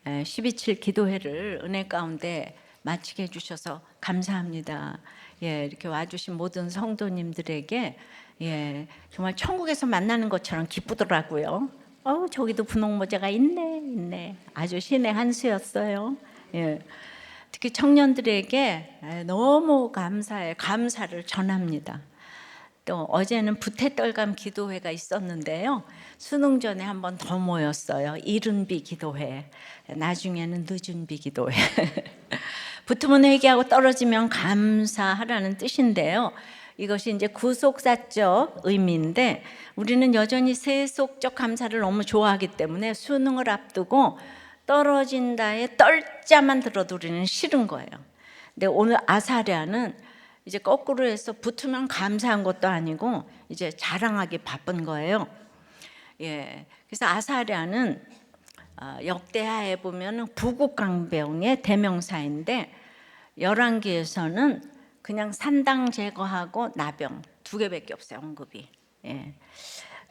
12.7 기도회를 은혜 가운데 마치게 해주셔서 감사합니다. 이렇게 와주신 모든 성도님들에게 정말 천국에서 만나는 것처럼 기쁘더라고요. 저기도 분홍 모자가 있네. 아주 신의 한 수였어요. 특히 청년들에게 너무 감사를 전합니다. 또 어제는 부태떨감 기도회가 있었는데요. 수능 전에 한 번 더 모였어요. 이른비 기도회. 나중에는 늦은비 기도회. 붙으면 회개하고 떨어지면 감사하라는 뜻인데요. 이것이 이제 구속사적 의미인데 우리는 여전히 세속적 감사를 너무 좋아하기 때문에 수능을 앞두고 떨어진다의 떨자만 들어도 우리는 싫은 거예요. 근데 오늘 아사랴는 이제 거꾸로 해서 붙으면 감사한 것도 아니고 이제 자랑하기 바쁜 거예요. 그래서 아사랴는 역대하에 보면 부국강병의 대명사인데 열왕기에서는 그냥 산당 제거하고 나병 두 개밖에 없어요, 언급이.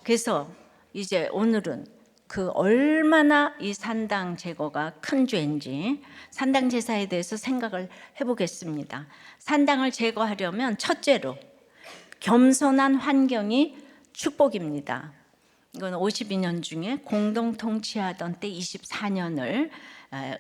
그래서 이제 오늘은 그 얼마나 이 산당 제거가 큰 죄인지 산당 제사에 대해서 생각을 해보겠습니다. 산당을 제거하려면 첫째로 겸손한 환경이 축복입니다. 이건 52년 중에 공동 통치하던 때 24년을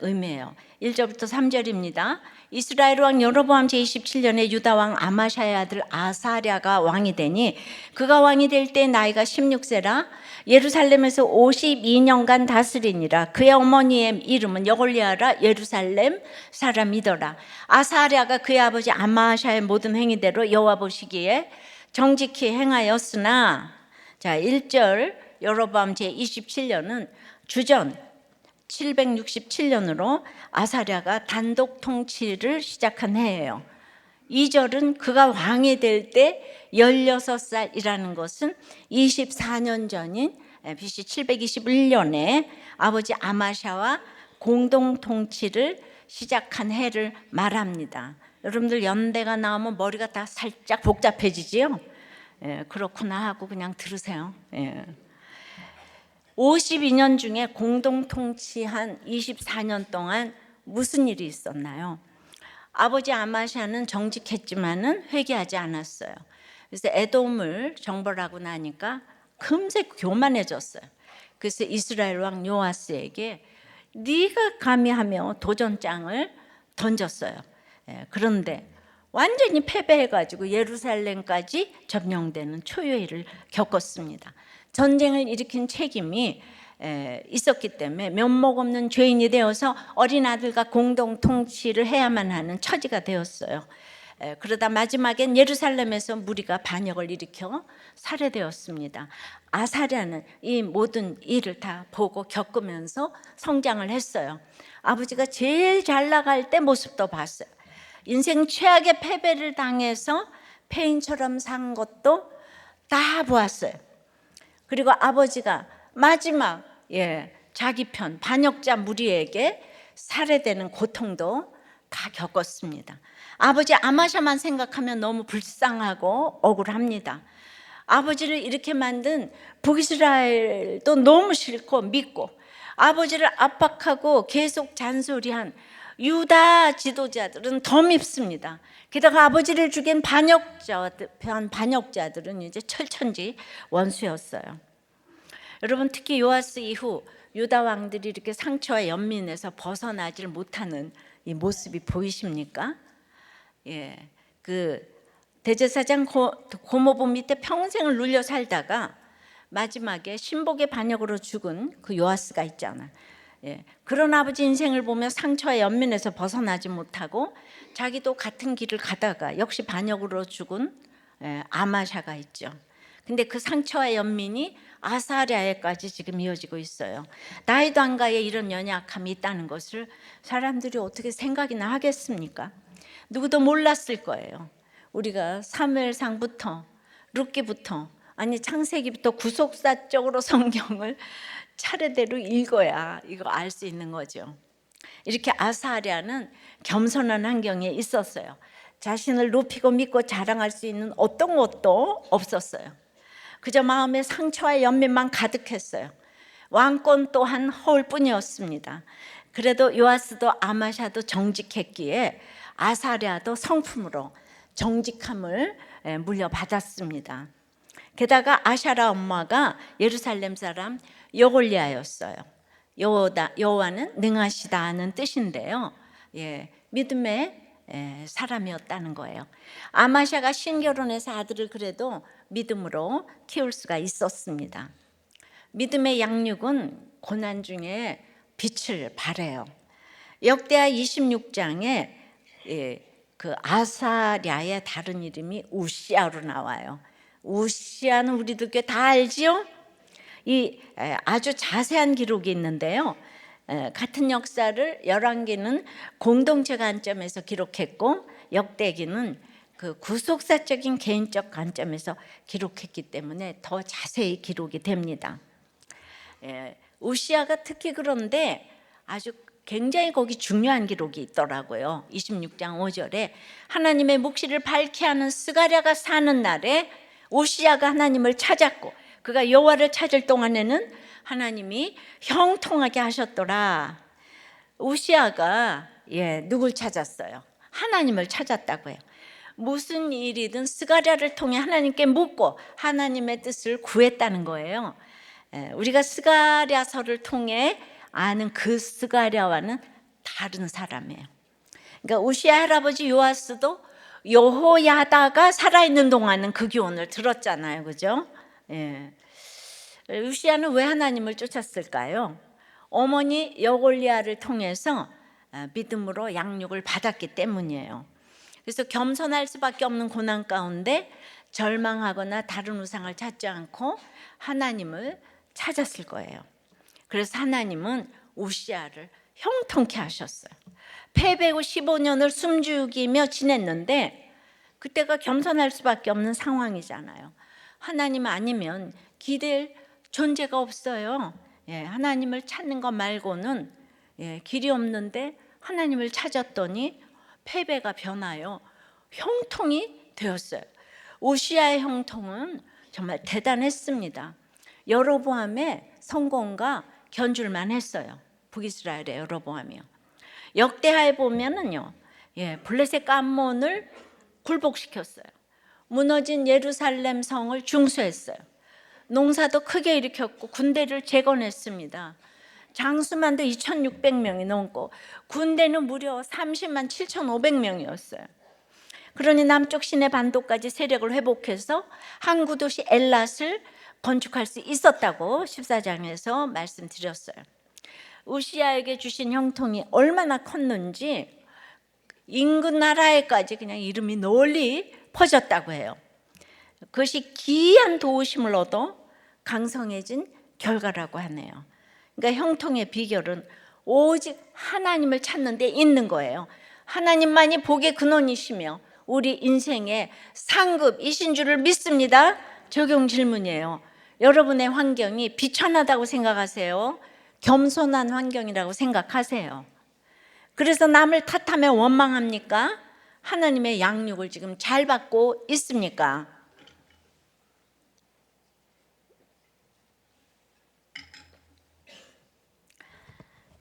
의미해요. 1절부터 3절입니다. 이스라엘 왕 여로보암 제27년에 유다 왕 아마샤의 아들 아사랴가 왕이 되니 그가 왕이 될 때 나이가 16세라 예루살렘에서 52년간 다스리니라. 그의 어머니의 이름은 여골리아라 예루살렘 사람이더라. 아사랴가 그의 아버지 아마샤의 모든 행위대로 여호와 보시기에 정직히 행하였으나, 자 1절 여로보암 제27년은 주전 767년으로 아사랴가 단독 통치를 시작한 해예요. 2절은 그가 왕이 될 때 16살이라는 것은 24년 전인 BC 721년에 아버지 아마샤와 공동 통치를 시작한 해를 말합니다. 여러분들 연대가 나오면 머리가 다 살짝 복잡해지지요? 그렇구나 하고 그냥 들으세요. 52년 중에 공동 통치한 24년 동안 무슨 일이 있었나요? 아버지 아마샤는 정직했지만은 회개하지 않았어요. 그래서 에돔을 정벌하고 나니까 금세 교만해졌어요. 그래서 이스라엘 왕 요아스에게 네가 감히 하며 도전장을 던졌어요. 그런데 완전히 패배해가지고 예루살렘까지 점령되는 초유의를 겪었습니다. 전쟁을 일으킨 책임이 있었기 때문에 면목 없는 죄인이 되어서 어린 아들과 공동 통치를 해야만 하는 처지가 되었어요. 그러다 마지막엔 예루살렘에서 무리가 반역을 일으켜 살해되었습니다. 아사랴는 이 모든 일을 다 보고 겪으면서 성장을 했어요. 아버지가 제일 잘 나갈 때 모습도 봤어요. 인생 최악의 패배를 당해서 폐인처럼 산 것도 다 보았어요. 그리고 아버지가 마지막 자기 편 반역자 무리에게 살해되는 고통도 다 겪었습니다. 아버지 아마샤만 생각하면 너무 불쌍하고 억울합니다. 아버지를 이렇게 만든 북이스라엘도 너무 싫고 믿고 아버지를 압박하고 계속 잔소리한 유다 지도자들은 더 밉습니다. 게다가 아버지를 죽인 반역자들은 이제 철천지 원수였어요. 여러분 특히 요아스 이후 유다 왕들이 이렇게 상처와 연민에서 벗어나질 못하는 이 모습이 보이십니까? 그 대제사장 고모부 밑에 평생을 눌려 살다가 마지막에 신복의 반역으로 죽은 그 요아스가 있잖아. 그런 아버지 인생을 보며 상처와 연민에서 벗어나지 못하고 자기도 같은 길을 가다가 역시 반역으로 죽은 아마샤가 있죠. 근데 그 상처와 연민이 아사랴에까지 지금 이어지고 있어요. 나이도 안 가에 이런 연약함이 있다는 것을 사람들이 어떻게 생각이나 하겠습니까? 누구도 몰랐을 거예요. 우리가 사무엘상부터 룻기부터 아니 창세기부터 구속사적으로 성경을 차례대로 읽어야 이거 알 수 있는 거죠. 이렇게 아사랴는 겸손한 환경에 있었어요. 자신을 높이고 믿고 자랑할 수 있는 어떤 것도 없었어요. 그저 마음에 상처와 연민만 가득했어요. 왕권 또한 허울 뿐이었습니다. 그래도 요아스도 아마샤도 정직했기에 아사랴도 성품으로 정직함을 물려받았습니다. 게다가 아샤라 엄마가 예루살렘 사람 여골리아였어요. 여호와는 능하시다는 뜻인데요. 믿음의 사람이었다는 거예요. 아마샤가 신결혼해서 아들을 그래도 믿음으로 키울 수가 있었습니다. 믿음의 양육은 고난 중에 빛을 발해요. 역대하 26장에 그 아사랴의 다른 이름이 우시아로 나와요. 우시아는 우리들 꽤 다 알지요? 이 아주 자세한 기록이 있는데요. 같은 역사를 열왕기는 공동체 관점에서 기록했고 역대기는 그 구속사적인 개인적 관점에서 기록했기 때문에 더 자세히 기록이 됩니다. 우시아가 특히 그런데 아주 굉장히 거기 중요한 기록이 있더라고요. 26장 5절에 하나님의 묵시를 밝히 하는 스가랴가 사는 날에 우시아가 하나님을 찾았고 그가 여호와를 찾을 동안에는 하나님이 형통하게 하셨더라. 우시아가 누굴 찾았어요? 하나님을 찾았다고 해요. 무슨 일이든 스가랴를 통해 하나님께 묻고 하나님의 뜻을 구했다는 거예요. 우리가 스가랴서를 통해 아는 그 스가랴와는 다른 사람이에요. 그러니까 우시아 할아버지 요아스도 여호야다가 살아있는 동안은 그 교훈을 들었잖아요, 그죠? 우시아는 왜 하나님을 쫓았을까요? 어머니 여골리아를 통해서 믿음으로 양육을 받았기 때문이에요. 그래서 겸손할 수밖에 없는 고난 가운데 절망하거나 다른 우상을 찾지 않고 하나님을 찾았을 거예요. 그래서 하나님은 우시아를 형통케 하셨어요. 패배 후 15년을 숨죽이며 지냈는데 그때가 겸손할 수밖에 없는 상황이잖아요. 하나님 아니면 기댈 존재가 없어요. 하나님을 찾는 것 말고는 길이 없는데 하나님을 찾았더니 패배가 변하여 형통이 되었어요. 우시아의 형통은 정말 대단했습니다. 여로보암의 성공과 견줄만 했어요. 북이스라엘의 여로보암이요. 역대하에 보면은요, 블레셋 감몬을 굴복시켰어요. 무너진 예루살렘 성을 중수했어요. 농사도 크게 일으켰고 군대를 재건했습니다. 장수만도 2,600명이 넘고 군대는 무려 30만 7,500명이었어요. 그러니 남쪽 시내 반도까지 세력을 회복해서 항구 도시 엘랏을 건축할 수 있었다고 14장에서 말씀드렸어요. 우시아에게 주신 형통이 얼마나 컸는지 인근 나라에까지 그냥 이름이 널리 퍼졌다고 해요. 그것이 기이한 도우심을 얻어 강성해진 결과라고 하네요. 그러니까 형통의 비결은 오직 하나님을 찾는 데 있는 거예요. 하나님만이 복의 근원이시며 우리 인생의 상급이신 줄을 믿습니다. 적용 질문이에요. 여러분의 환경이 비천하다고 생각하세요? 겸손한 환경이라고 생각하세요? 그래서 남을 탓하며 원망합니까? 하나님의 양육을 지금 잘 받고 있습니까?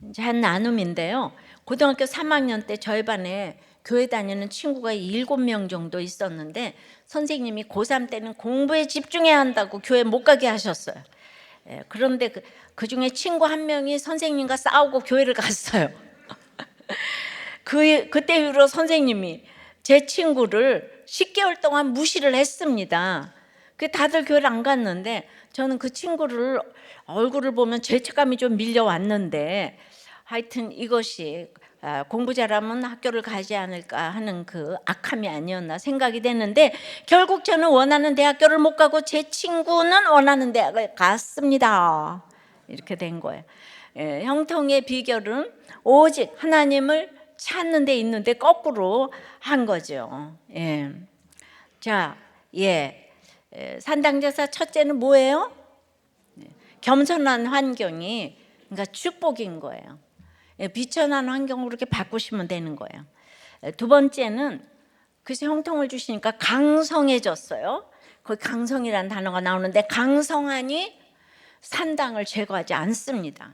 이제 한 나눔인데요. 고등학교 3학년 때 저희 반에 교회 다니는 친구가 7명 정도 있었는데 선생님이 고3 때는 공부에 집중해야 한다고 교회 못 가게 하셨어요. 그런데 그 중에 친구 한 명이 선생님과 싸우고 교회를 갔어요. 그때 이후로 선생님이 제 친구를 10개월 동안 무시를 했습니다. 다들 교회를 안 갔는데 저는 그 친구를 얼굴을 보면 죄책감이 좀 밀려왔는데 하여튼 이것이 공부 잘하면 학교를 가지 않을까 하는 그 악함이 아니었나 생각이 되는데 결국 저는 원하는 대학교를 못 가고 제 친구는 원하는 대학을 갔습니다. 이렇게 된 거예요. 형통의 비결은 오직 하나님을 찾는 데 있는데 거꾸로 한 거죠. 자, 산당제사 첫째는 뭐예요? 겸손한 환경이 그러니까 축복인 거예요. 비천한 환경으로 이렇게 바꾸시면 되는 거예요. 두 번째는 그래서 형통을 주시니까 강성해졌어요. 거기 강성이라는 단어가 나오는데 강성하니 산당을 제거하지 않습니다.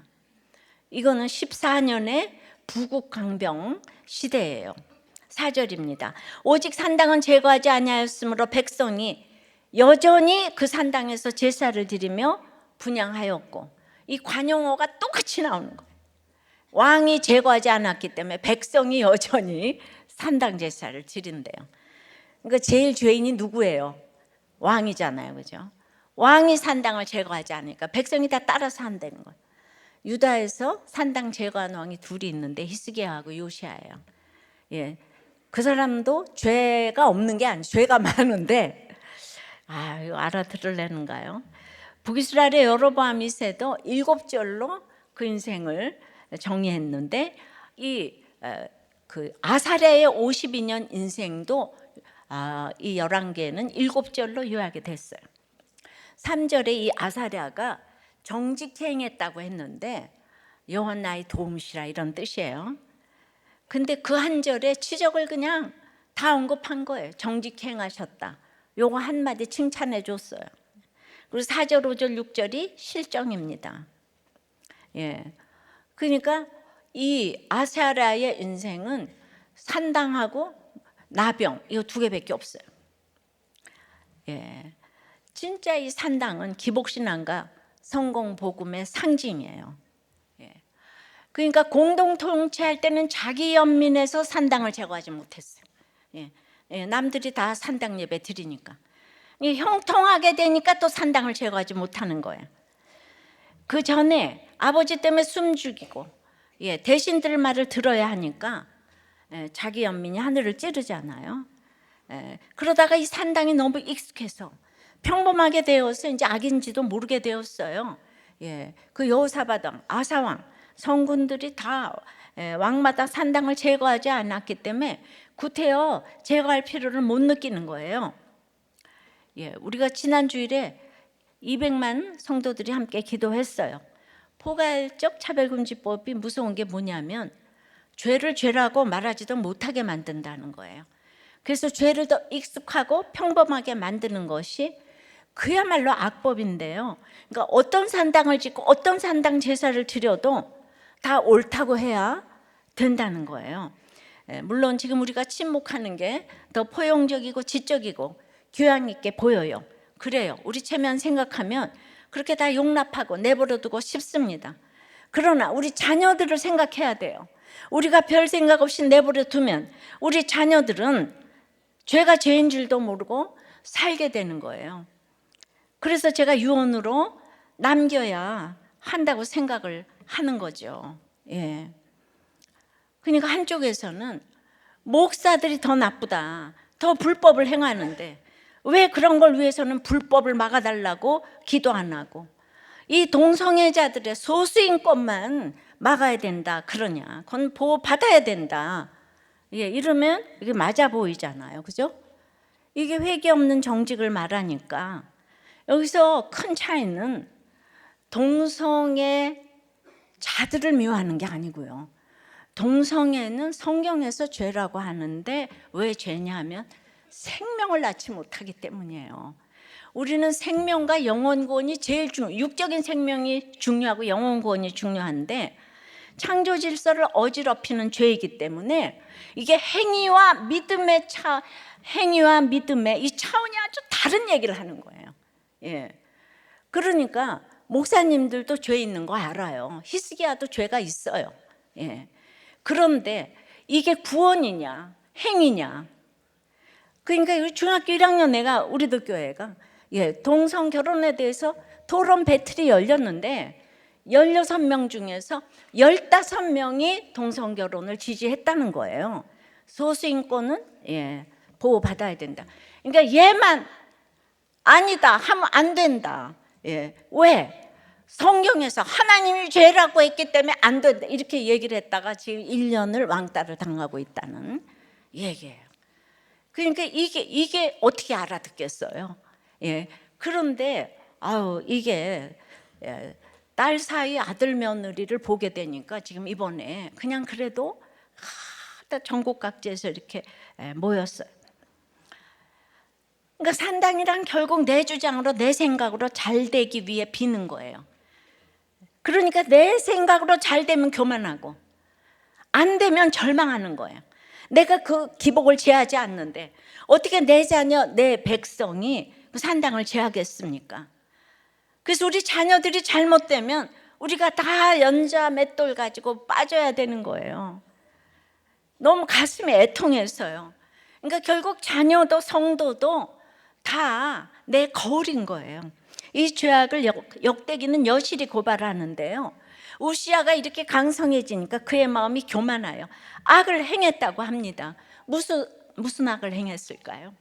이거는 14년의 부국강병 시대예요. 4절입니다. 오직 산당은 제거하지 아니하였으므로 백성이 여전히 그 산당에서 제사를 드리며 분향하였고, 이 관용어가 똑같이 나오는 거예요. 왕이 제거하지 않았기 때문에 백성이 여전히 산당 제사를 드린대요. 그러니까 제일 죄인이 누구예요? 왕이잖아요, 그죠? 왕이 산당을 제거하지 않으니까 백성이 다 따라서 한다는 거예요. 유다에서 산당 제거한 왕이 둘이 있는데 히스기야하고 요시야예요. 예, 그 사람도 죄가 없는 게 아니에요. 죄가 많은데, 이거 알아들으려는가요? 북이스라엘의 여로보암 2세도 7절로 그 인생을 정리했는데, 그 아사랴의 52년 인생도 이 11개는 7절로 요약이 됐어요. 3절에 이 아사랴가 정직행했다고 했는데 여호와 나의 도움이시라 이런 뜻이에요. 근데 그 한 절에 치적을 그냥 다 언급한 거예요. 정직행하셨다. 요거 한마디 칭찬해 줬어요. 그리고 4절, 5절, 6절이 실정입니다. 예. 그러니까 이 아사랴의 인생은 산당하고 나병 이거 2개밖에 없어요. 예. 진짜 이 산당은 기복신앙과 성공복음의 상징이에요. 예. 그러니까 공동통치할 때는 자기 연민에서 산당을 제거하지 못했어요. 예. 예. 남들이 다 산당 예배 드리니까. 형통하게 되니까 또 산당을 제거하지 못하는 거예요. 그 전에 아버지 때문에 숨 죽이고, 예, 대신들 말을 들어야 하니까 자기 연민이 하늘을 찌르잖아요. 그러다가 이 산당이 너무 익숙해서 평범하게 되어서 이제 악인지도 모르게 되었어요. 예, 그 여호사밧 왕, 아사왕 성군들이 다 왕마다 산당을 제거하지 않았기 때문에 구태여 제거할 필요를 못 느끼는 거예요. 예, 우리가 지난 주일에 200만 성도들이 함께 기도했어요. 포괄적 차별금지법이 무서운 게 뭐냐면 죄를 죄라고 말하지도 못하게 만든다는 거예요. 그래서 죄를 더 익숙하고 평범하게 만드는 것이 그야말로 악법인데요. 그러니까 어떤 산당을 짓고 어떤 산당 제사를 드려도 다 옳다고 해야 된다는 거예요. 물론 지금 우리가 침묵하는 게 더 포용적이고 지적이고 교양 있게 보여요. 그래요. 우리 체면 생각하면 그렇게 다 용납하고 내버려두고 싶습니다. 그러나 우리 자녀들을 생각해야 돼요. 우리가 별 생각 없이 내버려두면 우리 자녀들은 죄가 죄인 줄도 모르고 살게 되는 거예요. 그래서 제가 유언으로 남겨야 한다고 생각을 하는 거죠. 예. 그러니까 한쪽에서는 목사들이 더 나쁘다, 더 불법을 행하는데 왜 그런 걸 위해서는 불법을 막아달라고 기도 안 하고 이 동성애자들의 소수인권만 막아야 된다 그러냐, 그건 보호받아야 된다. 예, 이러면 이게 맞아 보이잖아요. 그죠? 이게 회개 없는 정직을 말하니까 여기서 큰 차이는 동성애 자들을 미워하는 게 아니고요. 동성애는 성경에서 죄라고 하는데 왜 죄냐 하면 생명을 낳지 못하기 때문이에요. 우리는 생명과 영혼 구원이 제일 육적인 생명이 중요하고 영혼 구원이 중요한데 창조 질서를 어지럽히는 죄이기 때문에 이게 행위와 믿음의 이 차원이 아주 다른 얘기를 하는 거예요. 예. 그러니까 목사님들도 죄 있는 거 알아요. 히스기야도 죄가 있어요. 예. 그런데 이게 구원이냐 행위냐. 그러니까 중학교 1학년 애가 우리도 교회가 동성 결혼에 대해서 토론 배틀이 열렸는데 16명 중에서 15명이 동성 결혼을 지지했다는 거예요. 소수인권은 보호받아야 된다. 그러니까 얘만 아니다 하면 안 된다. 왜? 성경에서 하나님이 죄라고 했기 때문에 안 된다 이렇게 얘기를 했다가 지금 1년을 왕따를 당하고 있다는 얘기예요. 그러니까 이게 어떻게 알아듣겠어요? 그런데 이게 딸 사이 아들 며느리를 보게 되니까 지금 이번에 그냥 그래도 전국 각지에서 이렇게 모였어요. 그러니까 산당이란 결국 내 주장으로 내 생각으로 잘 되기 위해 비는 거예요. 그러니까 내 생각으로 잘 되면 교만하고 안 되면 절망하는 거예요. 내가 그 기복을 제하지 않는데 어떻게 내 자녀, 내 백성이 그 산당을 제하겠습니까? 그래서 우리 자녀들이 잘못되면 우리가 다 연자 맷돌 가지고 빠져야 되는 거예요. 너무 가슴이 애통해서요. 그러니까 결국 자녀도 성도도 다 내 거울인 거예요. 이 죄악을 역대기는 여실히 고발하는데요. 우시아가 이렇게 강성해지니까 그의 마음이 교만하여 악을 행했다고 합니다. 무슨 악을 행했을까요?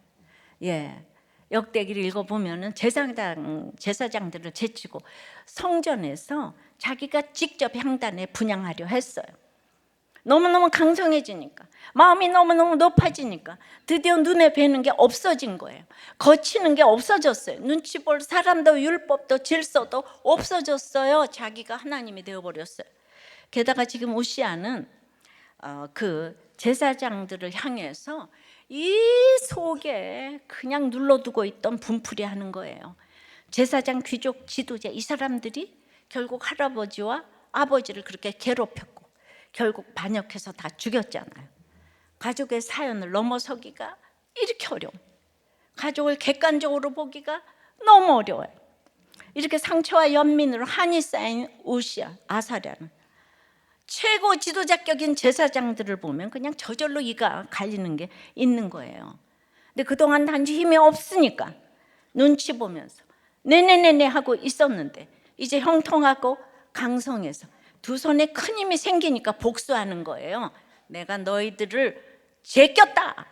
역대기를 읽어보면 제사장들을 제치고 성전에서 자기가 직접 향단에 분향하려 했어요. 너무너무 강성해지니까, 마음이 너무너무 높아지니까 드디어 눈에 뵈는 게 없어진 거예요. 거치는 게 없어졌어요. 눈치 볼 사람도 율법도 질서도 없어졌어요. 자기가 하나님이 되어버렸어요. 게다가 지금 우시아는 그 제사장들을 향해서 이 속에 그냥 눌러두고 있던 분풀이 하는 거예요. 제사장, 귀족, 지도자 이 사람들이 결국 할아버지와 아버지를 그렇게 괴롭혔고 결국 반역해서 다 죽였잖아요. 가족의 사연을 넘어서기가 이렇게 어려워. 가족을 객관적으로 보기가 너무 어려워요. 이렇게 상처와 연민으로 한이 쌓인 우시아, 아사랴는 최고 지도자격인 제사장들을 보면 그냥 저절로 이가 갈리는 게 있는 거예요. 근데 그동안 단지 힘이 없으니까 눈치 보면서 네네네네 하고 있었는데 이제 형통하고 강성해서 두 손에 큰 힘이 생기니까 복수하는 거예요. 내가 너희들을 제꼈다,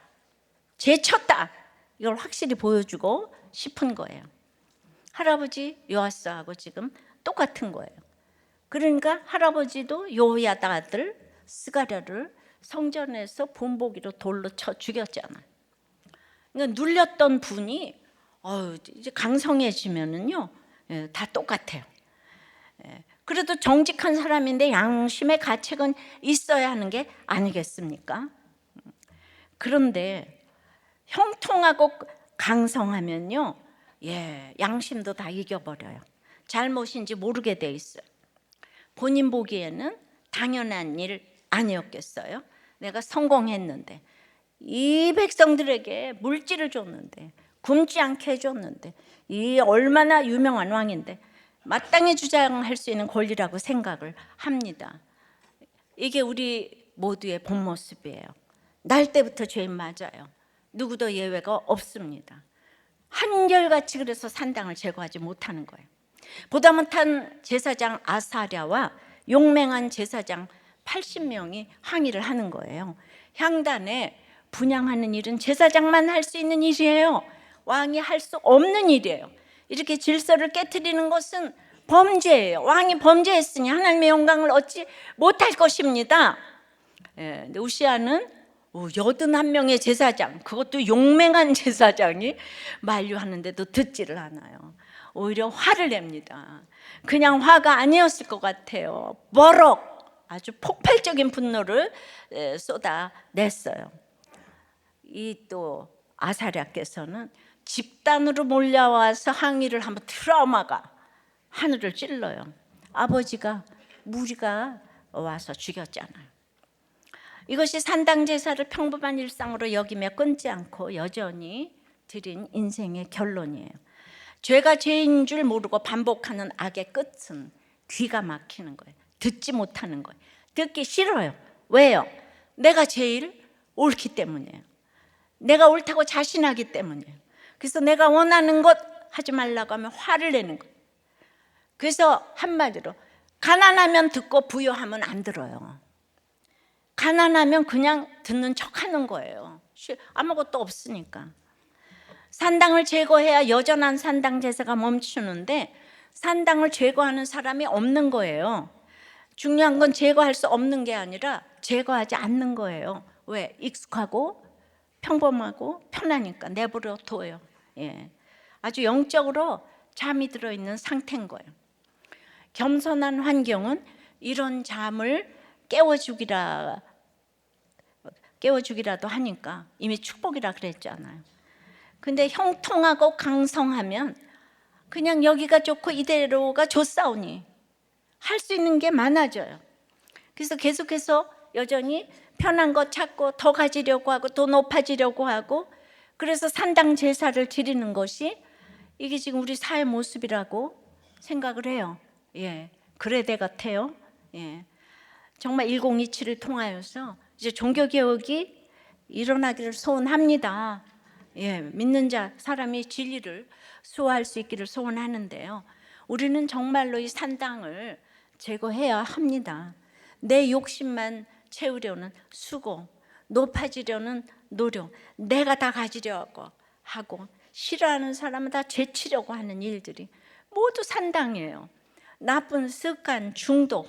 제쳤다, 이걸 확실히 보여주고 싶은 거예요. 할아버지 요아스하고 지금 똑같은 거예요. 그러니까 할아버지도 요야다 아들 스가랴를 성전에서 본보기로 돌로 쳐 죽였잖아요. 그러니까 눌렸던 분이 이제 강성해지면은요, 다 똑같아요. 그래도 정직한 사람인데 양심의 가책은 있어야 하는 게 아니겠습니까? 그런데 형통하고 강성하면요, 양심도 다 이겨버려요. 잘못인지 모르게 돼 있어요. 본인 보기에는 당연한 일 아니었겠어요? 내가 성공했는데, 이 백성들에게 물질을 줬는데, 굶지 않게 해줬는데, 이 얼마나 유명한 왕인데 마땅히 주장할 수 있는 권리라고 생각을 합니다. 이게 우리 모두의 본 모습이에요. 날 때부터 죄인 맞아요. 누구도 예외가 없습니다. 한결같이 그래서 산당을 제거하지 못하는 거예요. 보다 못한 제사장 아사랴와 용맹한 제사장 80명이 항의를 하는 거예요. 향단에 분향하는 일은 제사장만 할 수 있는 일이에요. 왕이 할 수 없는 일이에요. 이렇게 질서를 깨트리는 것은 범죄예요. 왕이 범죄했으니 하나님의 영광을 얻지 못할 것입니다. 근데 우시아는 81명의 제사장, 그것도 용맹한 제사장이 만류하는데도 듣지를 않아요. 오히려 화를 냅니다. 그냥 화가 아니었을 것 같아요. 버럭 아주 폭발적인 분노를 쏟아냈어요. 이 또 아사랴께서는 집단으로 몰려와서 항의를 하면 트라우마가 하늘을 찔러요. 아버지가 무리가 와서 죽였잖아요. 이것이 산당 제사를 평범한 일상으로 여기며 끊지 않고 여전히 드린 인생의 결론이에요. 죄가 죄인 줄 모르고 반복하는 악의 끝은 귀가 막히는 거예요. 듣지 못하는 거예요. 듣기 싫어요. 왜요? 내가 제일 옳기 때문이에요. 내가 옳다고 자신하기 때문이에요. 그래서 내가 원하는 것 하지 말라고 하면 화를 내는 거예요. 그래서 한마디로 가난하면 듣고 부유하면 안 들어요. 가난하면 그냥 듣는 척하는 거예요. 아무것도 없으니까. 산당을 제거해야 여전한 산당 제사가 멈추는데 산당을 제거하는 사람이 없는 거예요. 중요한 건 제거할 수 없는 게 아니라 제거하지 않는 거예요. 왜? 익숙하고 평범하고 편하니까 내버려 둬요. 아주 영적으로 잠이 들어있는 상태인 거예요. 겸손한 환경은 이런 잠을 깨워주기라도 하니까 이미 축복이라 그랬잖아요. 근데 형통하고 강성하면 그냥 여기가 좋고 이대로가 좋사오니 할 수 있는 게 많아져요. 그래서 계속해서 여전히 편한 거 찾고 더 가지려고 하고 더 높아지려고 하고, 그래서 산당 제사를 드리는 것이 이게 지금 우리 사회 모습이라고 생각을 해요. 예, 그래대 같아요. 예, 정말 1027을 통하여서 이제 종교개혁이 일어나기를 소원합니다. 예, 믿는 자 사람이 진리를 수호할 수 있기를 소원하는데요, 우리는 정말로 이 산당을 제거해야 합니다. 내 욕심만 채우려는 수고, 높아지려는 노력, 내가 다 가지려고 하고 싫어하는 사람은 다 제치려고 하는 일들이 모두 산당이에요. 나쁜 습관, 중독,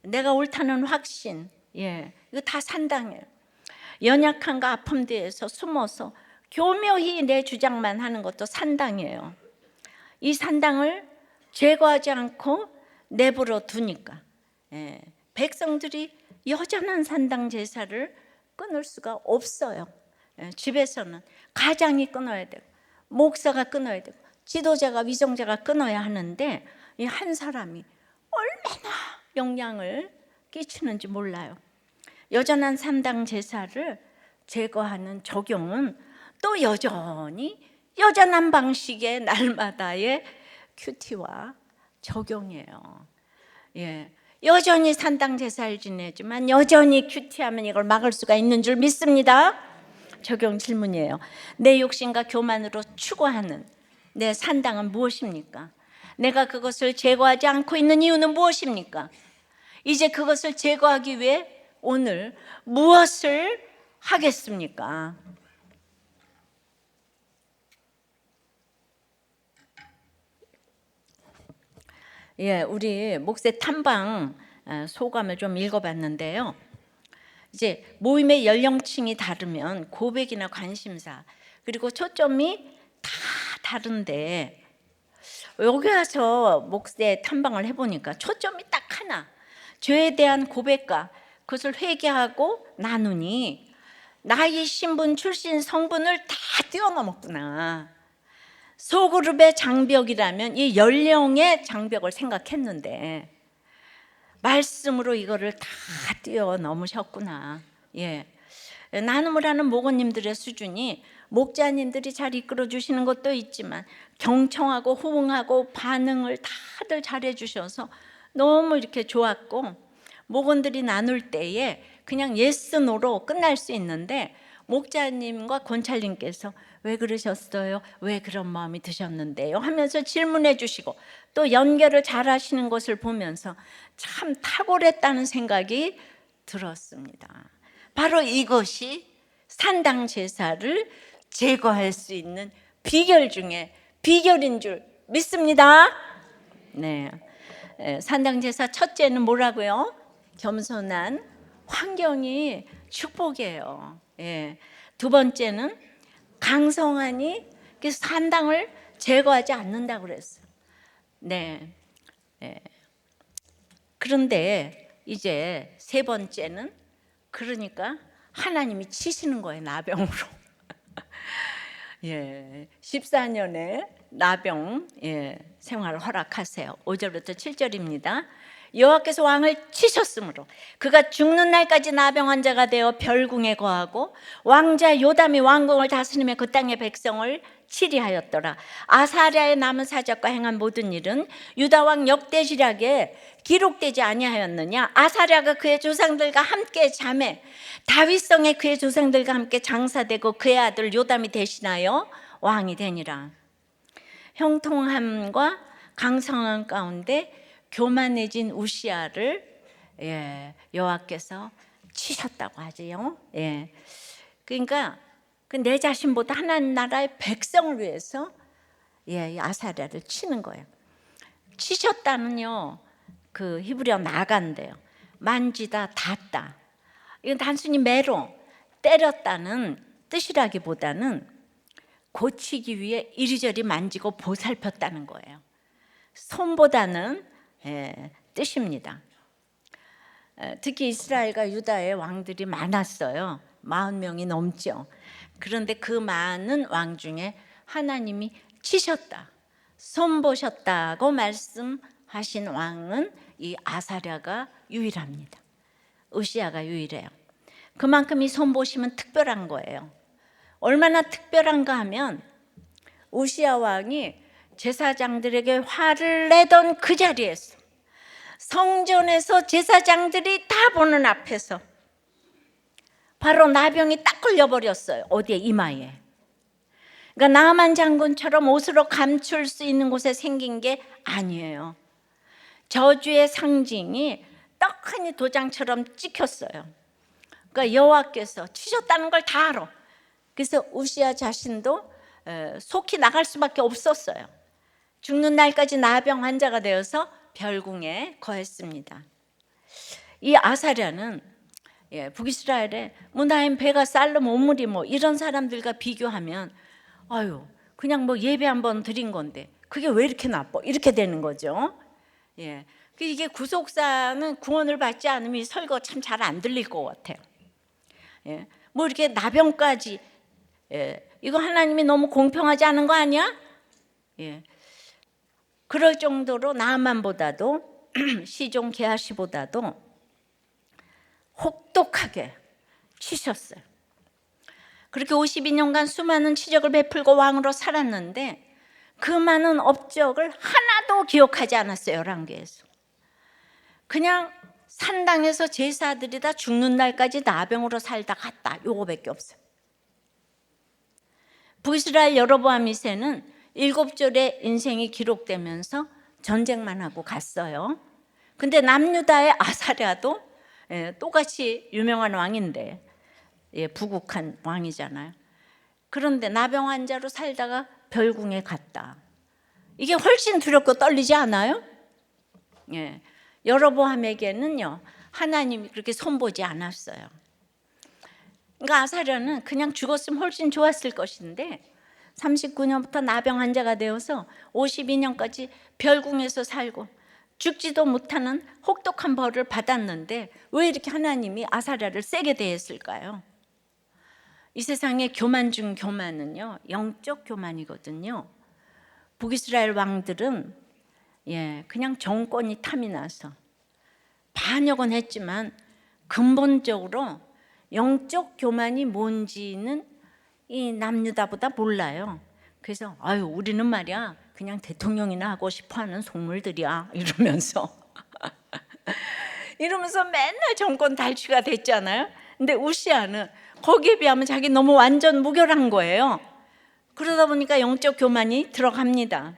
내가 옳다는 확신, 예, 이거 다 산당이에요. 연약함과 아픔 뒤에서 숨어서 교묘히 내 주장만 하는 것도 산당이에요. 이 산당을 제거하지 않고 내버려 두니까, 예, 백성들이 여전한 산당 제사를 끊을 수가 없어요. 예, 집에서는 가장이 끊어야 되고 목사가 끊어야 되고 지도자가 위정자가 끊어야 하는데 이 한 사람이 얼마나 영향을 끼치는지 몰라요. 여전한 산당 제사를 제거하는 적용은 또 여전히 여전한 방식의 날마다의 큐티와 적용이에요. 예, 여전히 산당 제사를 지내지만 여전히 큐티하면 이걸 막을 수가 있는 줄 믿습니다. 적용 질문이에요. 내 욕심과 교만으로 추구하는 내 산당은 무엇입니까? 내가 그것을 제거하지 않고 있는 이유는 무엇입니까? 이제 그것을 제거하기 위해 오늘 무엇을 하겠습니까? 예, 우리 목세 탐방 소감을 좀 읽어봤는데요, 이제 모임의 연령층이 다르면 고백이나 관심사 그리고 초점이 다 다른데, 여기 와서 목세 탐방을 해보니까 초점이 딱 하나, 죄에 대한 고백과 그것을 회개하고 나누니 나이, 신분, 출신, 성분을 다 뛰어넘었구나. 소그룹의 장벽이라면 이 연령의 장벽을 생각했는데 말씀으로 이거를 다 뛰어넘으셨구나. 예, 나눔을 하는 목원님들의 수준이 목자님들이 잘 이끌어 주시는 것도 있지만 경청하고 호응하고 반응을 다들 잘해 주셔서 너무 이렇게 좋았고, 목원들이 나눌 때에 그냥 예스 노로 끝날 수 있는데 목자님과 권찰님께서 왜 그러셨어요? 왜 그런 마음이 드셨는데요? 하면서 질문해 주시고 또 연결을 잘 하시는 것을 보면서 참 탁월했다는 생각이 들었습니다. 바로 이것이 산당 제사를 제거할 수 있는 비결 중에 비결인 줄 믿습니다. 네, 산당 제사 첫째는 뭐라고요? 겸손한 환경이 축복이에요. 예. 두 번째는 강성하니 산당을 제거하지 않는다고 그랬어요. 네. 예. 그런데 이제 세 번째는, 그러니까 하나님이 치시는 거예요, 나병으로. 예, 14년의 나병 생활을 허락하세요. 5절부터 7절입니다. 여호와께서 왕을 치셨으므로 그가 죽는 날까지 나병 환자가 되어 별궁에 거하고 왕자 요담이 왕궁을 다스리며 그 땅의 백성을 치리하였더라. 아사랴의 남은 사적과 행한 모든 일은 유다 왕 역대지략에 기록되지 아니하였느냐? 아사랴가 그의 조상들과 함께 자매 다윗성에 그의 조상들과 함께 장사되고 그의 아들 요담이 대신하여 왕이 되니라. 형통함과 강성함 가운데 교만해진 우시아를 여호와께서 치셨다고 하지요. 그러니까 내 자신보다 하나님 나라의 백성을 위해서 아사랴를 치는 거예요. 치셨다는요, 그 히브리어 나간데요, 만지다, 닿다. 이건 단순히 매로 때렸다는 뜻이라기보다는 고치기 위해 이리저리 만지고 보살폈다는 거예요. 손보다는 뜻입니다. 특히 이스라엘과 유다의 왕들이 많았어요. 40명이 넘죠. 그런데 그 많은 왕 중에 하나님이 치셨다, 손보셨다고 말씀하신 왕은 이 아사랴가 유일합니다. 우시야가 유일해요. 그만큼 이 손보심은 특별한 거예요. 얼마나 특별한가 하면 우시야 왕이 제사장들에게 화를 내던 그 자리에서, 성전에서 제사장들이 다 보는 앞에서 바로 나병이 딱 걸려버렸어요. 어디에? 이마에. 그러니까 나만 장군처럼 옷으로 감출 수 있는 곳에 생긴 게 아니에요. 저주의 상징이 떡하니 도장처럼 찍혔어요. 그러니까 여호와께서 치셨다는 걸 다 알아. 그래서 우시야 자신도 속히 나갈 수밖에 없었어요. 죽는 날까지 나병 환자가 되어서 별궁에 거했습니다. 이 아사랴는 북이스라엘의 무나임, 베가, 살름, 오므리 이런 사람들과 비교하면 아유 그냥 예배 한번 드린 건데 그게 왜 이렇게 나빠? 이렇게 되는 거죠. 이게 구속사는 구원을 받지 않으면 이 설교 참 잘 안 들릴 것 같아요. 이렇게 나병까지, 이거 하나님이 너무 공평하지 않은 거 아니야? 그럴 정도로 나만보다도 시종 게하시보다도 혹독하게 치셨어요. 그렇게 52년간 수많은 치적을 베풀고 왕으로 살았는데 그 많은 업적을 하나도 기억하지 않았어요. 열왕기에서. 그냥 산당에서 제사들이 다 죽는 날까지 나병으로 살다 갔다. 요거밖에 없어요. 북이스라엘 여로보암 2세는 7절의 인생이 기록되면서 전쟁만 하고 갔어요. 근데 남유다의 아사랴도 똑같이 유명한 왕인데, 부국한 왕이잖아요. 그런데 나병 환자로 살다가 별궁에 갔다. 이게 훨씬 두렵고 떨리지 않아요? 여로보암에게는요 하나님이 그렇게 손보지 않았어요. 그러니까 아사랴는 그냥 죽었으면 훨씬 좋았을 것인데 39년부터 나병 환자가 되어서 52년까지 별궁에서 살고 죽지도 못하는 혹독한 벌을 받았는데 왜 이렇게 하나님이 아사랴를 세게 대했을까요? 이 세상의 교만 중 교만은요 영적 교만이거든요. 북이스라엘 왕들은 그냥 정권이 탐이 나서 반역은 했지만 근본적으로 영적 교만이 뭔지는 이 남유다보다 몰라요. 그래서 우리는 말이야 그냥 대통령이나 하고 싶어하는 속물들이야 이러면서 맨날 정권 탈취가 됐잖아요. 근데 우시야는 거기에 비하면 자기 너무 완전 무결한 거예요. 그러다 보니까 영적 교만이 들어갑니다.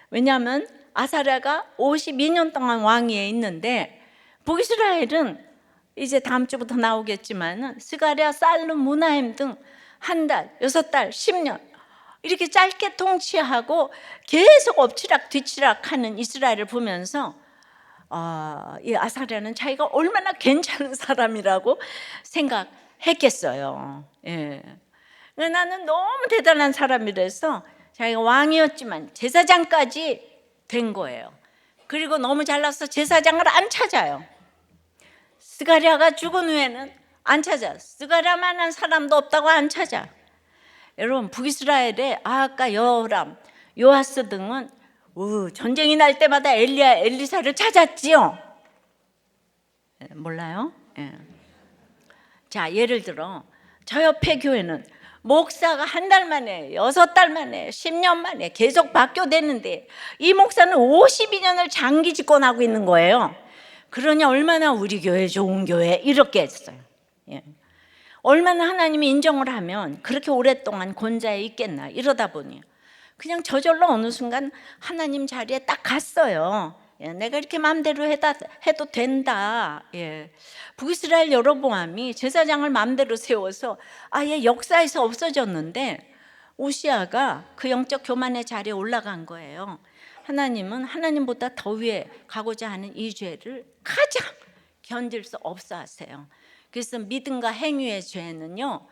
왜냐하면 아사랴가 52년 동안 왕위에 있는데 북이스라엘은 이제 다음 주부터 나오겠지만 스가랴, 살룸, 무나임 등 한 달, 6달, 10년 이렇게 짧게 통치하고 계속 엎치락 뒤치락 하는 이스라엘을 보면서 이 아사랴는 자기가 얼마나 괜찮은 사람이라고 생각했겠어요. 나는 너무 대단한 사람이라서 자기가 왕이었지만 제사장까지 된 거예요. 그리고 너무 잘나서 제사장을 안 찾아요. 스가랴가 죽은 후에는 안 찾아. 스가랴만한 사람도 없다고 안 찾아. 여러분 북이스라엘의 아하가, 여호람, 요아스 등은 전쟁이 날 때마다 엘리야, 엘리사를 찾았지요. 몰라요? 자, 예를 들어 저 옆에 교회는 목사가 한 달 만에, 6달 만에, 10년 만에 계속 바뀌어대는데 이 목사는 52년을 장기 집권하고 있는 거예요. 그러니 얼마나 우리 교회 좋은 교회 이렇게 했어요. 얼마나 하나님이 인정을 하면 그렇게 오랫동안 권좌에 있겠나. 이러다 보니 그냥 저절로 어느 순간 하나님 자리에 딱 갔어요. 내가 이렇게 마음대로 해도 된다. 북이스라엘 여로보암이 제사장을 마음대로 세워서 아예 역사에서 없어졌는데 우시야가 그 영적 교만의 자리에 올라간 거예요. 하나님은 하나님보다 더 위에 가고자 하는 이 죄를 가장 견딜 수 없어 하세요. 그래서 믿음과 행위의 죄는요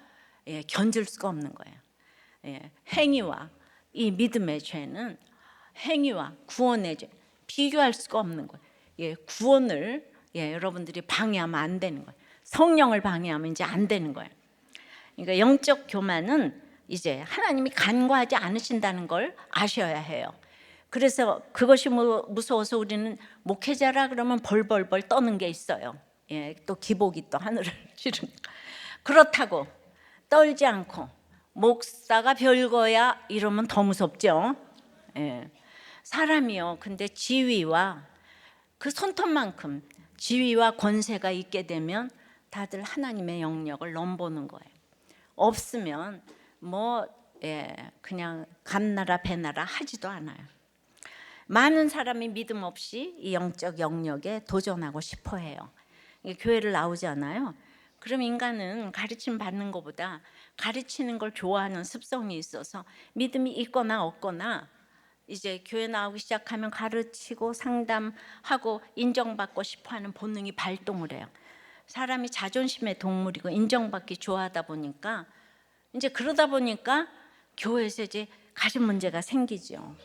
견딜 수가 없는 거예요. 행위와 이 믿음의 죄는 행위와 구원의 죄 비교할 수가 없는 거예요. 구원을 여러분들이 방해하면 안 되는 거예요. 성령을 방해하면 이제 안 되는 거예요. 그러니까 영적 교만은 이제 하나님이 간과하지 않으신다는 걸 아셔야 해요. 그래서 그것이 무서워서 우리는 목회자라 그러면 벌벌벌 떠는 게 있어요. 예, 또 기복이 또 하늘을 찌르니까. 그렇다고 떨지 않고 목사가 별거야 이러면 더 무섭죠. 예. 사람이요. 근데 지위와 그 손톱만큼 지위와 권세가 있게 되면 다들 하나님의 영역을 넘보는 거예요. 없으면 그냥 감나라 배나라 하지도 않아요. 많은 사람이 믿음 없이 이 영적 영역에 도전하고 싶어 해요. 교회를 나오잖아요. 그럼 인간은 가르침 받는 것보다 가르치는 걸 좋아하는 습성이 있어서 믿음이 있거나 없거나 이제 교회 나오기 시작하면 가르치고 상담하고 인정받고 싶어하는 본능이 발동을 해요. 사람이 자존심의 동물이고 인정받기 좋아하다 보니까 이제 그러다 보니까 교회에서 이제 가진 문제가 생기죠.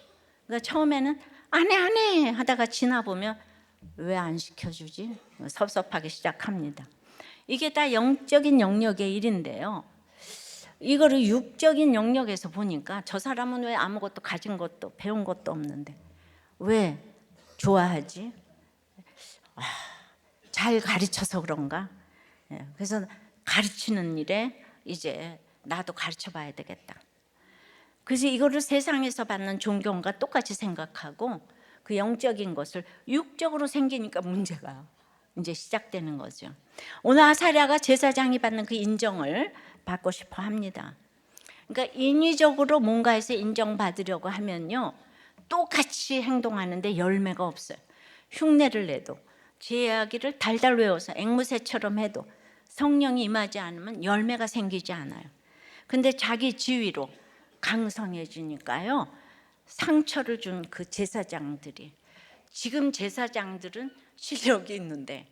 그러니까 처음에는 안 해 하다가 지나 보면 왜 안 시켜주지? 섭섭하기 시작합니다. 이게 다 영적인 영역의 일인데요. 이거를 육적인 영역에서 보니까 저 사람은 왜 아무것도 가진 것도 배운 것도 없는데 왜 좋아하지? 잘 가르쳐서 그런가? 그래서 가르치는 일에 이제 나도 가르쳐 봐야 되겠다. 그래서 이거를 세상에서 받는 존경과 똑같이 생각하고 그 영적인 것을 육적으로 생기니까 문제가 이제 시작되는 거죠. 오늘 아사랴가 제사장이 받는 그 인정을 받고 싶어 합니다. 그러니까 인위적으로 뭔가에서 인정받으려고 하면요, 똑같이 행동하는데 열매가 없어요. 흉내를 내도 제 이야기를 달달 외워서 앵무새처럼 해도 성령이 임하지 않으면 열매가 생기지 않아요. 근데 자기 지위로 강성해지니까요, 상처를 준 그 제사장들이, 지금 제사장들은 실력이 있는데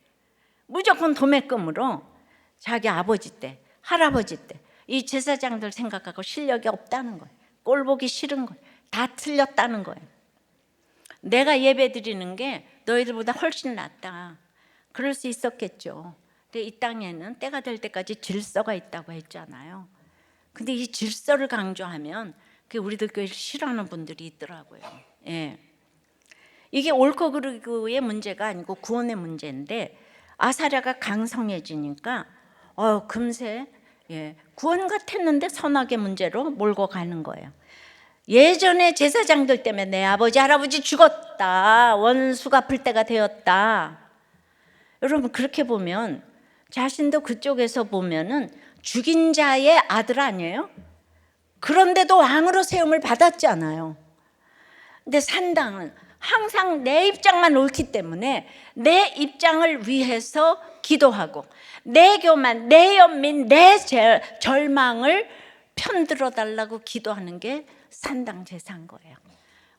무조건 도매금으로 자기 아버지 때 할아버지 때 이 제사장들 생각하고 실력이 없다는 거예요. 꼴 보기 싫은 거예요. 다 틀렸다는 거예요. 내가 예배 드리는 게 너희들보다 훨씬 낫다. 그럴 수 있었겠죠. 근데 이 땅에는 때가 될 때까지 질서가 있다고 했잖아요. 근데 이 질서를 강조하면 그게 우리들 교회를 싫어하는 분들이 있더라고요. 예. 이게 옳고 그르고의 문제가 아니고 구원의 문제인데 아사랴가 강성해지니까 금세 구원 같았는데 선악의 문제로 몰고 가는 거예요. 예전에 제사장들 때문에 내 아버지 할아버지 죽었다, 원수 갚을 때가 되었다. 여러분 그렇게 보면 자신도 그쪽에서 보면은 죽인 자의 아들 아니에요? 그런데도 왕으로 세움을 받았잖아요. 근데 산당은 항상 내 입장만 옳기 때문에 내 입장을 위해서 기도하고 내 교만, 내 연민, 내 절망을 편들어 달라고 기도하는 게 산당 제사인 거예요.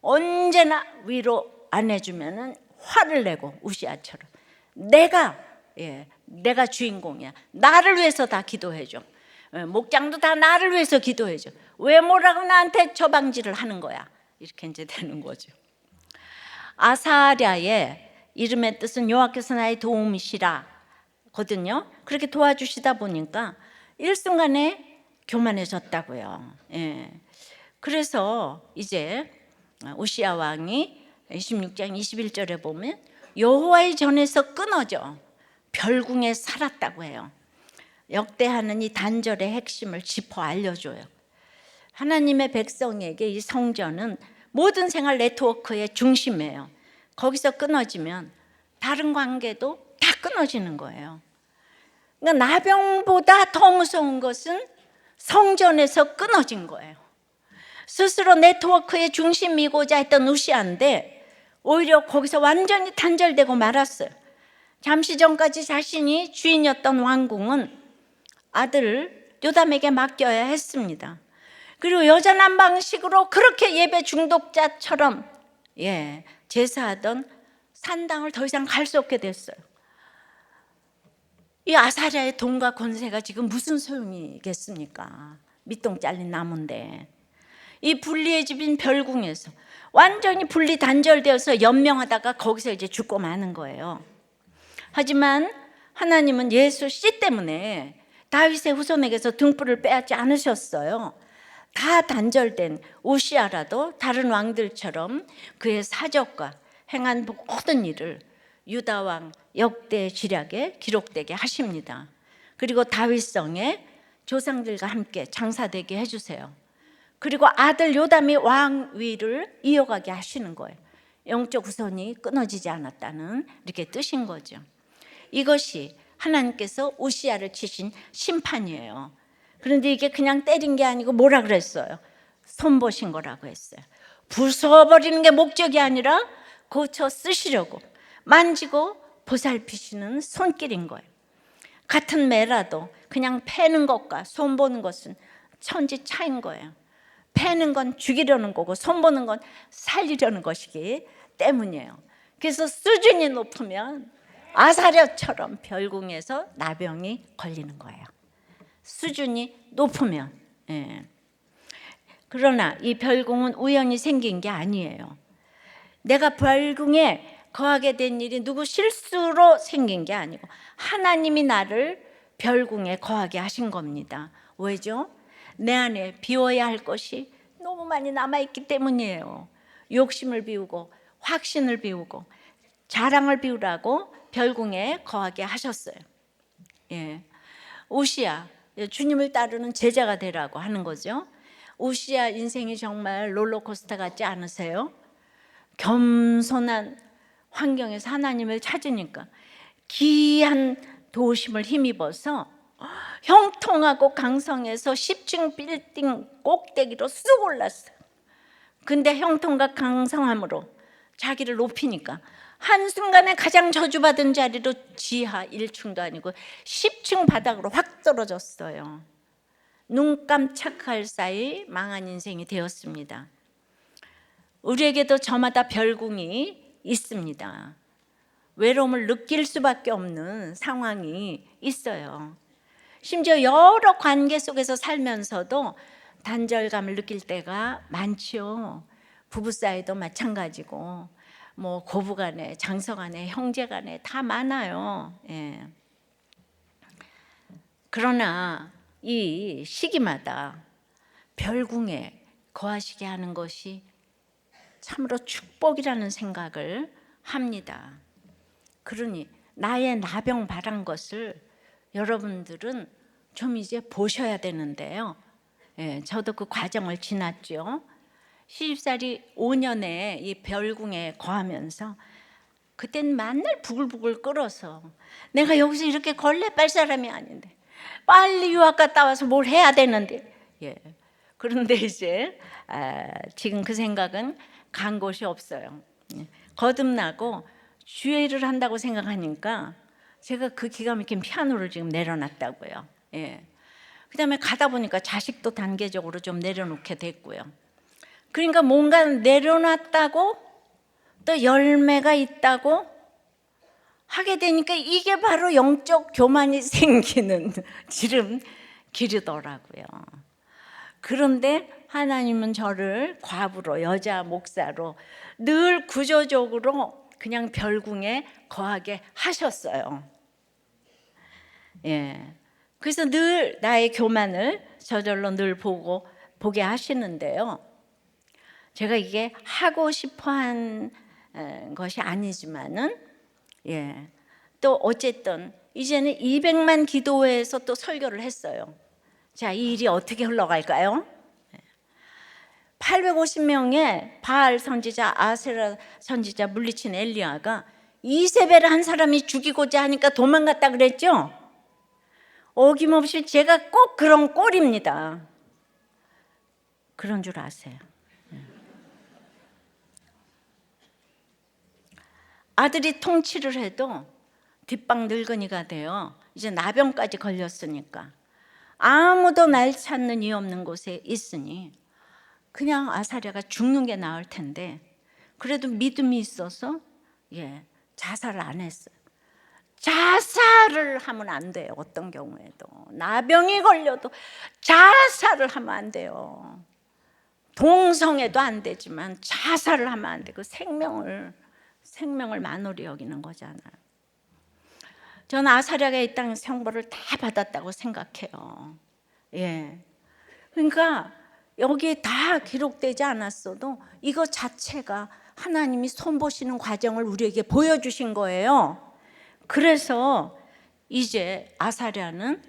언제나 위로 안 해주면은 화를 내고 우시아처럼 내가 주인공이야. 나를 위해서 다 기도해줘. 목장도 다 나를 위해서 기도해줘. 왜 뭐라고 나한테 처방지를 하는 거야? 이렇게 이제 되는 거죠. 아사랴의 이름의 뜻은 여호와께서 나의 도움이시라 거든요. 그렇게 도와주시다 보니까 일순간에 교만해졌다고요. 그래서 이제 우시야 왕이 26장 21절에 보면 여호와의 전에서 끊어져 별궁에 살았다고 해요. 역대하는 이 단절의 핵심을 짚어 알려줘요. 하나님의 백성에게 이 성전은 모든 생활 네트워크의 중심이에요. 거기서 끊어지면 다른 관계도 다 끊어지는 거예요. 그러니까 나병보다 더 무서운 것은 성전에서 끊어진 거예요. 스스로 네트워크의 중심이고자 했던 우시아인데 오히려 거기서 완전히 단절되고 말았어요. 잠시 전까지 자신이 주인이었던 왕궁은 아들 요담에게 맡겨야 했습니다. 그리고 여전한 방식으로 그렇게 예배 중독자처럼 제사하던 산당을 더 이상 갈 수 없게 됐어요. 이 아사랴의 돈과 권세가 지금 무슨 소용이겠습니까? 밑동 잘린 나무인데. 이 분리해진 별궁에서 완전히 분리 단절되어서 연명하다가 거기서 이제 죽고 마는 거예요. 하지만 하나님은 예수 씨 때문에 다윗의 후손에게서 등불을 빼앗지 않으셨어요. 다 단절된 우시아라도 다른 왕들처럼 그의 사적과 행한 모든 일을 유다 왕 역대 지략에 기록되게 하십니다. 그리고 다윗성에 조상들과 함께 장사되게 해주세요. 그리고 아들 요담이 왕위를 이어가게 하시는 거예요. 영적 후손이 끊어지지 않았다는 이렇게 뜻인 거죠. 이것이 하나님께서 우시아를 치신 심판이에요. 그런데 이게 그냥 때린 게 아니고 뭐라 그랬어요? 손보신 거라고 했어요. 부숴버리는 게 목적이 아니라 고쳐 쓰시려고 만지고 보살피시는 손길인 거예요. 같은 매라도 그냥 패는 것과 손보는 것은 천지 차이인 거예요. 패는 건 죽이려는 거고 손보는 건 살리려는 것이기 때문이에요. 그래서 수준이 높으면 아사랴처럼 별궁에서 나병이 걸리는 거예요. 수준이 높으면. 예. 그러나 이 별궁은 우연히 생긴 게 아니에요. 내가 별궁에 거하게 된 일이 누구 실수로 생긴 게 아니고 하나님이 나를 별궁에 거하게 하신 겁니다. 왜죠? 내 안에 비워야 할 것이 너무 많이 남아있기 때문이에요. 욕심을 비우고 확신을 비우고 자랑을 비우라고 별궁에 거하게 하셨어요. 예. 우시아, 주님을 따르는 제자가 되라고 하는 거죠. 우시아 인생이 정말 롤러코스터 같지 않으세요? 겸손한 환경에서 하나님을 찾으니까 기이한 도심을 힘입어서 형통하고 강성에서 10층 빌딩 꼭대기로 쑥 올랐어요. 근데 형통과 강성함으로 자기를 높이니까 한순간에 가장 저주받은 자리로 지하 1층도 아니고 10층 바닥으로 확 떨어졌어요. 눈 깜짝할 사이 망한 인생이 되었습니다. 우리에게도 저마다 별궁이 있습니다. 외로움을 느낄 수밖에 없는 상황이 있어요. 심지어 여러 관계 속에서 살면서도 단절감을 느낄 때가 많죠. 부부 사이도 마찬가지고 뭐 고부간에 장서간에 형제간에 다 많아요. 예. 그러나 이 시기마다 별궁에 거하시게 하는 것이 참으로 축복이라는 생각을 합니다. 그러니 나의 나병 바란 것을 여러분들은 좀 이제 보셔야 되는데요. 예, 저도 그 과정을 지났죠. 시집살이 5년에 이 별궁에 거하면서 그땐 맨날 부글부글 끓어서 내가 여기서 이렇게 걸레 빨 사람이 아닌데 빨리 유학 갔다 와서 뭘 해야 되는데. 예. 그런데 이제 지금 그 생각은 간 곳이 없어요. 거듭나고 주일을 한다고 생각하니까 제가 그 기가 막힌 피아노를 지금 내려놨다고요. 예. 그다음에 가다 보니까 자식도 단계적으로 좀 내려놓게 됐고요. 그러니까 뭔가 내려놨다고 또 열매가 있다고 하게 되니까 이게 바로 영적 교만이 생기는 지름길이더라고요. 그런데 하나님은 저를 과부로 여자 목사로 늘 구조적으로 그냥 별궁에 거하게 하셨어요. 예. 그래서 늘 나의 교만을 저절로 늘 보게 하시는데요. 제가 이게 하고 싶어한 것이 아니지만은 예. 또 어쨌든 이제는 200만 기도회에서 또 설교를 했어요. 자, 이 일이 어떻게 흘러갈까요? 850명의 바알 선지자, 아세라 선지자 물리친 엘리야가 이세벨을 한 사람이 죽이고자 하니까 도망갔다 그랬죠? 어김없이 제가 꼭 그런 꼴입니다. 그런 줄 아세요? 아들이 통치를 해도 뒷방 늙은이가 되어 이제 나병까지 걸렸으니까 아무도 날 찾는 이 없는 곳에 있으니 그냥 아사랴가 죽는 게 나을 텐데 그래도 믿음이 있어서 자살을 안 했어요. 자살을 하면 안 돼요. 어떤 경우에도 나병이 걸려도 자살을 하면 안 돼요. 동성애도 안 되지만 자살을 하면 안 되고 생명을 만홀히 여기는 거잖아요. 저는 아사랴가 이 땅에서 형벌을 다 받았다고 생각해요. 예. 그러니까 여기에 다 기록되지 않았어도 이거 자체가 하나님이 손보시는 과정을 우리에게 보여주신 거예요. 그래서 이제 아사랴는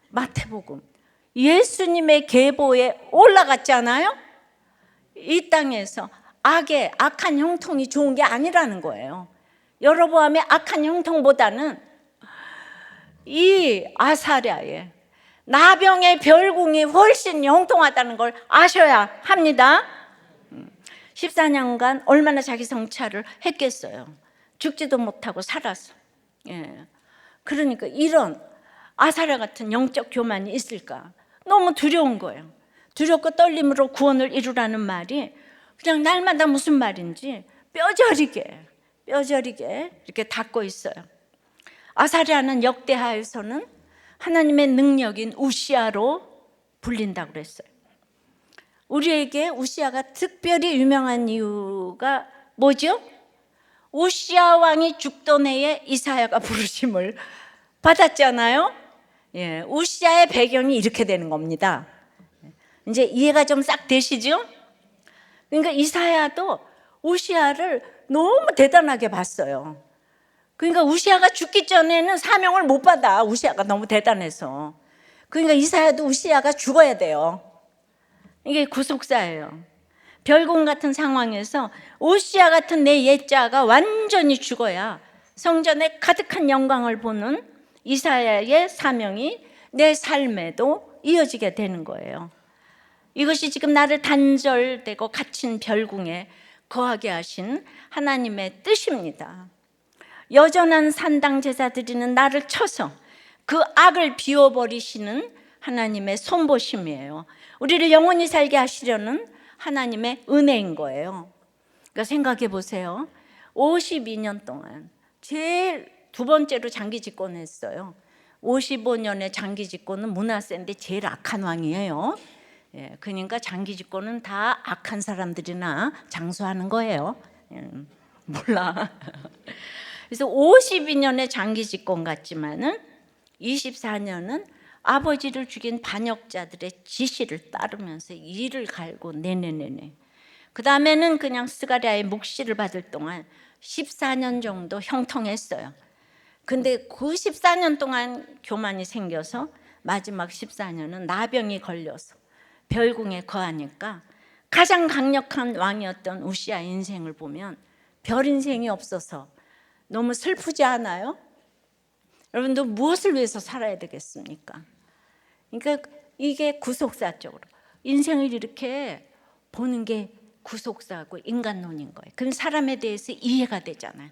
마태복음 예수님의 계보에 올라갔잖아요. 이 땅에서 악한 형통이 좋은 게 아니라는 거예요. 여로보암의 악한 형통보다는 이 아사랴의 나병의 별궁이 훨씬 형통하다는 걸 아셔야 합니다. 14년간 얼마나 자기 성찰을 했겠어요. 죽지도 못하고 살아서. 그러니까 이런 아사랴 같은 영적 교만이 있을까? 너무 두려운 거예요. 두렵고 떨림으로 구원을 이루라는 말이 그냥 날마다 무슨 말인지 뼈저리게 이렇게 닿고 있어요. 아사랴는 역대하에서는 하나님의 능력인 우시아로 불린다고 그랬어요. 우리에게 우시아가 특별히 유명한 이유가 뭐죠? 우시아 왕이 죽던 해에 이사야가 부르심을 받았잖아요. 우시아의 배경이 이렇게 되는 겁니다. 이제 이해가 좀 싹 되시죠? 그러니까 이사야도 우시아를 너무 대단하게 봤어요. 그러니까 우시아가 죽기 전에는 사명을 못 받아. 우시아가 너무 대단해서. 그러니까 이사야도 우시아가 죽어야 돼요. 이게 구속사예요. 별궁 같은 상황에서 우시아 같은 내 옛자가 완전히 죽어야 성전에 가득한 영광을 보는 이사야의 사명이 내 삶에도 이어지게 되는 거예요. 이것이 지금 나를 단절되고 갇힌 별궁에 거하게 하신 하나님의 뜻입니다. 여전한 산당 제사 드리는 나를 쳐서 그 악을 비워버리시는 하나님의 손보심이에요. 우리를 영원히 살게 하시려는 하나님의 은혜인 거예요. 그러니까 생각해 보세요. 52년 동안 제일 두 번째로 장기 집권했어요. 55년의 장기 집권은 므낫세인데 제일 악한 왕이에요. 그러니까 장기 집권은 다 악한 사람들이나 장수하는 거예요. 몰라. 그래서 52년의 장기 집권 같지만은 24년은 아버지를 죽인 반역자들의 지시를 따르면서 이를 갈고 내내내내. 그 다음에는 그냥 스가랴의 묵시를 받을 동안 14년 정도 형통했어요. 근데 그 14년 동안 교만이 생겨서 마지막 14년은 나병이 걸려서 별궁에 거하니까 가장 강력한 왕이었던 우시아 인생을 보면 별 인생이 없어서 너무 슬프지 않아요? 여러분도 무엇을 위해서 살아야 되겠습니까? 그러니까 이게 구속사적으로 인생을 이렇게 보는 게 구속사고 인간론인 거예요. 그럼 사람에 대해서 이해가 되잖아요.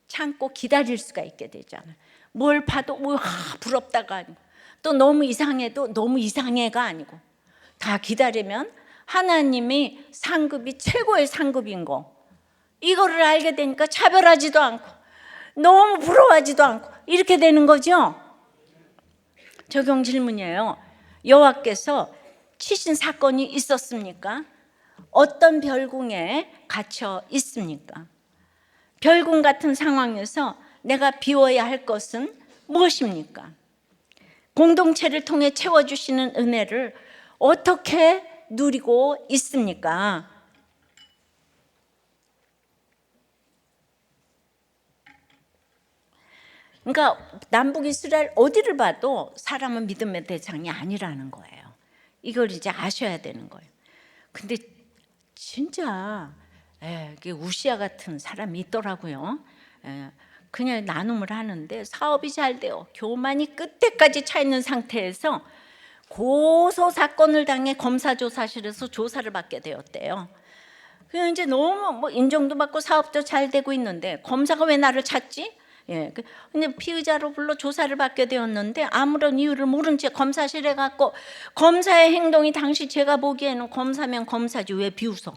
참고 기다릴 수가 있게 되잖아요. 뭘 봐도 부럽다가 아니고 또 너무 이상해도 너무 이상해가 아니고 다 기다리면 하나님이 상급이 최고의 상급인 거 이거를 알게 되니까 차별하지도 않고 너무 부러워하지도 않고 이렇게 되는 거죠. 적용 질문이에요. 여호와께서 치신 사건이 있었습니까? 어떤 별궁에 갇혀 있습니까? 별궁 같은 상황에서 내가 비워야 할 것은 무엇입니까? 공동체를 통해 채워주시는 은혜를 어떻게 누리고 있습니까? 그러니까 남북 이스라엘 어디를 봐도 사람은 믿음의 대상이 아니라는 거예요. 이걸 이제 아셔야 되는 거예요. 근데 진짜 우시아 같은 사람이 있더라고요. 그냥 나눔을 하는데 사업이 잘 돼요. 교만이 끝에까지 차 있는 상태에서 고소 사건을 당해 검사조사실에서 조사를 받게 되었대요. 그냥 이제 너무 인정도 받고 사업도 잘 되고 있는데 검사가 왜 나를 찾지? 근데 피의자로 불러 조사를 받게 되었는데 아무런 이유를 모른 채 검사실에 갔고 검사의 행동이 당시 제가 보기에는 검사면 검사지 왜 비웃어?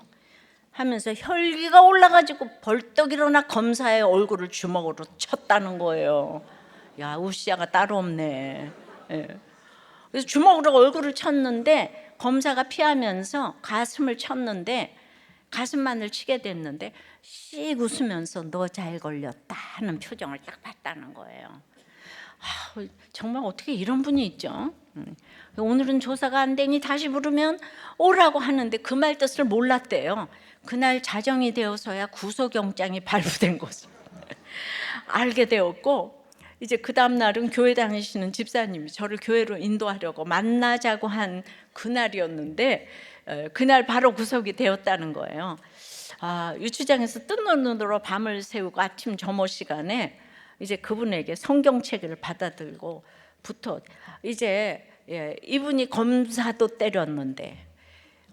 하면서 혈기가 올라가지고 벌떡 일어나 검사의 얼굴을 주먹으로 쳤다는 거예요. 야, 우시아가 따로 없네. 그래서 주먹으로 얼굴을 쳤는데 검사가 피하면서 가슴을 쳤는데 가슴만을 치게 됐는데 씩 웃으면서 너 잘 걸렸다 하는 표정을 딱 봤다는 거예요. 정말 어떻게 이런 분이 있죠? 오늘은 조사가 안 되니 다시 부르면 오라고 하는데 그 말 뜻을 몰랐대요. 그날 자정이 되어서야 구속영장이 발부된 거죠. 알게 되었고, 이제 그 다음 날은 교회 다니시는 집사님이 저를 교회로 인도하려고 만나자고 한 그날이었는데 그날 바로 구속이 되었다는 거예요. 유치장에서 뜬 눈으로 밤을 새우고 아침 점호 시간에 이제 그분에게 성경책을 받아들고부터 이제 이분이 검사도 때렸는데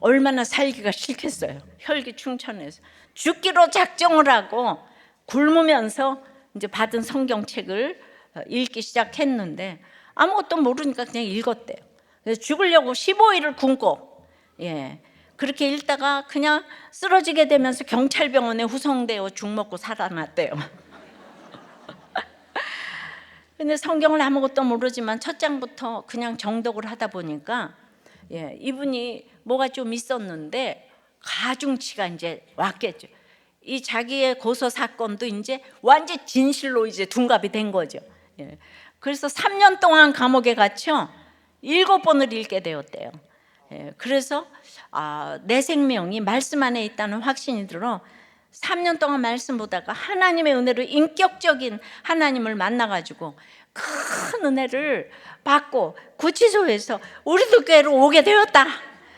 얼마나 살기가 싫겠어요. 혈기 충천해서 죽기로 작정을 하고 굶으면서 이제 받은 성경책을 읽기 시작했는데 아무것도 모르니까 그냥 읽었대요. 그래서 죽으려고 15일을 굶고 그렇게 읽다가 그냥 쓰러지게 되면서 경찰병원에 후송되어 죽 먹고 살아났대요. 근데 성경을 아무것도 모르지만 첫 장부터 그냥 정독을 하다 보니까 이분이 뭐가 좀 있었는데 가중치가 이제 왔겠죠. 이 자기의 고소 사건도 이제 완전 진실로 이제 둔갑이 된 거죠. 그래서 3년 동안 감옥에 갇혀 7번을 읽게 되었대요. 그래서 내 생명이 말씀 안에 있다는 확신이 들어 3년 동안 말씀 보다가 하나님의 은혜로 인격적인 하나님을 만나가지고 큰 은혜를 받고 구치소에서 우리도 교회로 오게 되었다.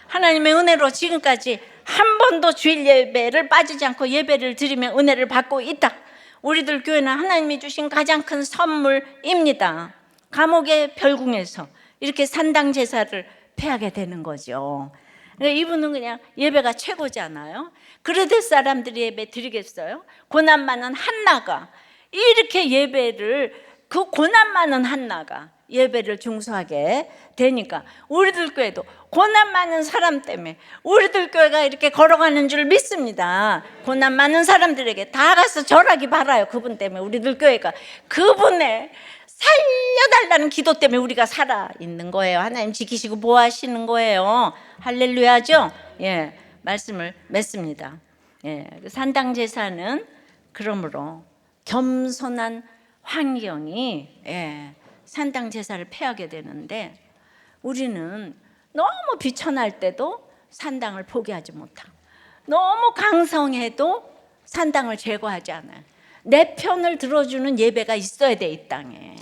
하나님의 은혜로 지금까지 한 번도 주일 예배를 빠지지 않고 예배를 드리며 은혜를 받고 있다. 우리들 교회는 하나님이 주신 가장 큰 선물입니다. 감옥의 별궁에서 이렇게 산당 제사를 패하게 되는 거죠. 그러니까 이분은 그냥 예배가 최고잖아요. 그래도 사람들이 예배 드리겠어요? 고난 많은 한나가 이렇게 예배를, 그 고난 많은 한나가 예배를 중수하게 되니까 우리들 교회도 고난 많은 사람 때문에 우리들 교회가 이렇게 걸어가는 줄 믿습니다. 고난 많은 사람들에게 다 가서 절하기 바라요. 그분 때문에 우리들 교회가, 그분의 살려달라는 기도 때문에 우리가 살아있는 거예요. 하나님 지키시고 보호하시는 거예요. 할렐루야죠. 말씀을 맺습니다. 산당 제사는 그러므로 겸손한 환경이 산당 제사를 패하게 되는데, 우리는 너무 비천할 때도 산당을 포기하지 못하고 너무 강성해도 산당을 제거하지 않아요. 내 편을 들어주는 예배가 있어야 돼. 이 땅에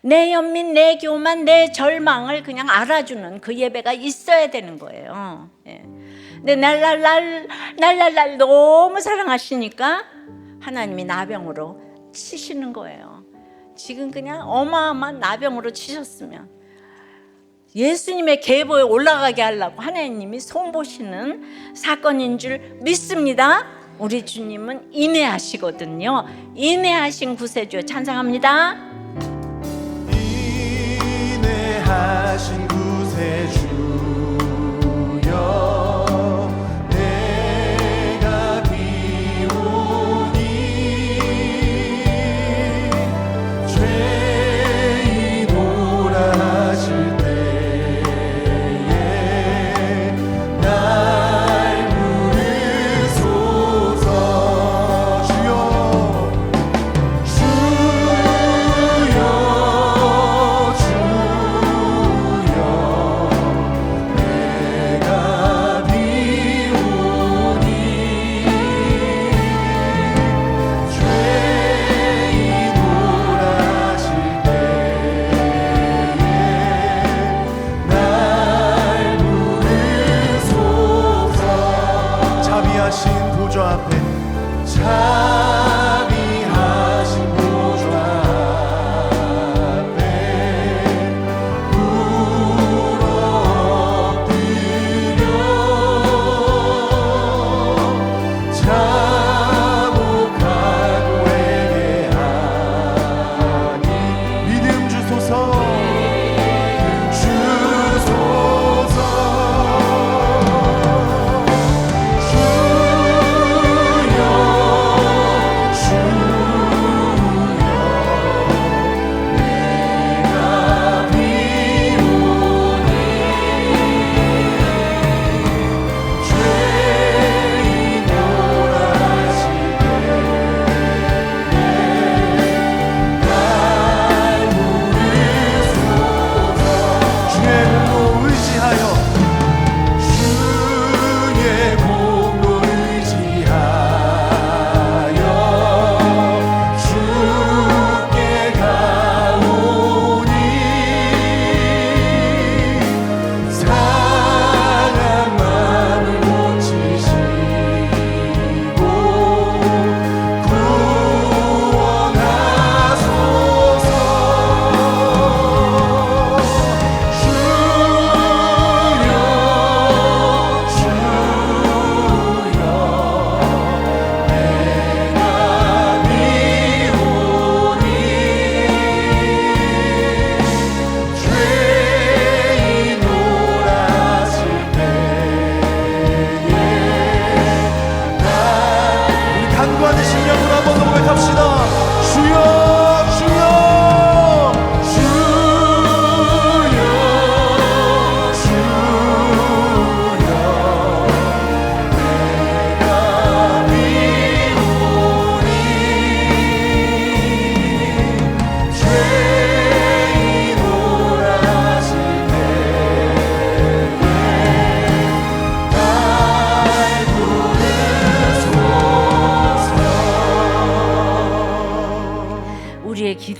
내 연민, 내 교만, 내 절망을 그냥 알아주는 그 예배가 있어야 되는 거예요. 근데 날랄랄 너무 사랑하시니까 하나님이 나병으로 치시는 거예요. 지금 그냥 어마어마한 나병으로 치셨으면 예수님의 계보에 올라가게 하려고 하나님이 손보시는 사건인 줄 믿습니다. 우리 주님은 인내하시거든요. 인내하신 구세주 찬양합니다. 인내하신 구세주여, 내가 비오니 죄인오라 하실 때에 날 부르소서. 주여 주여 주여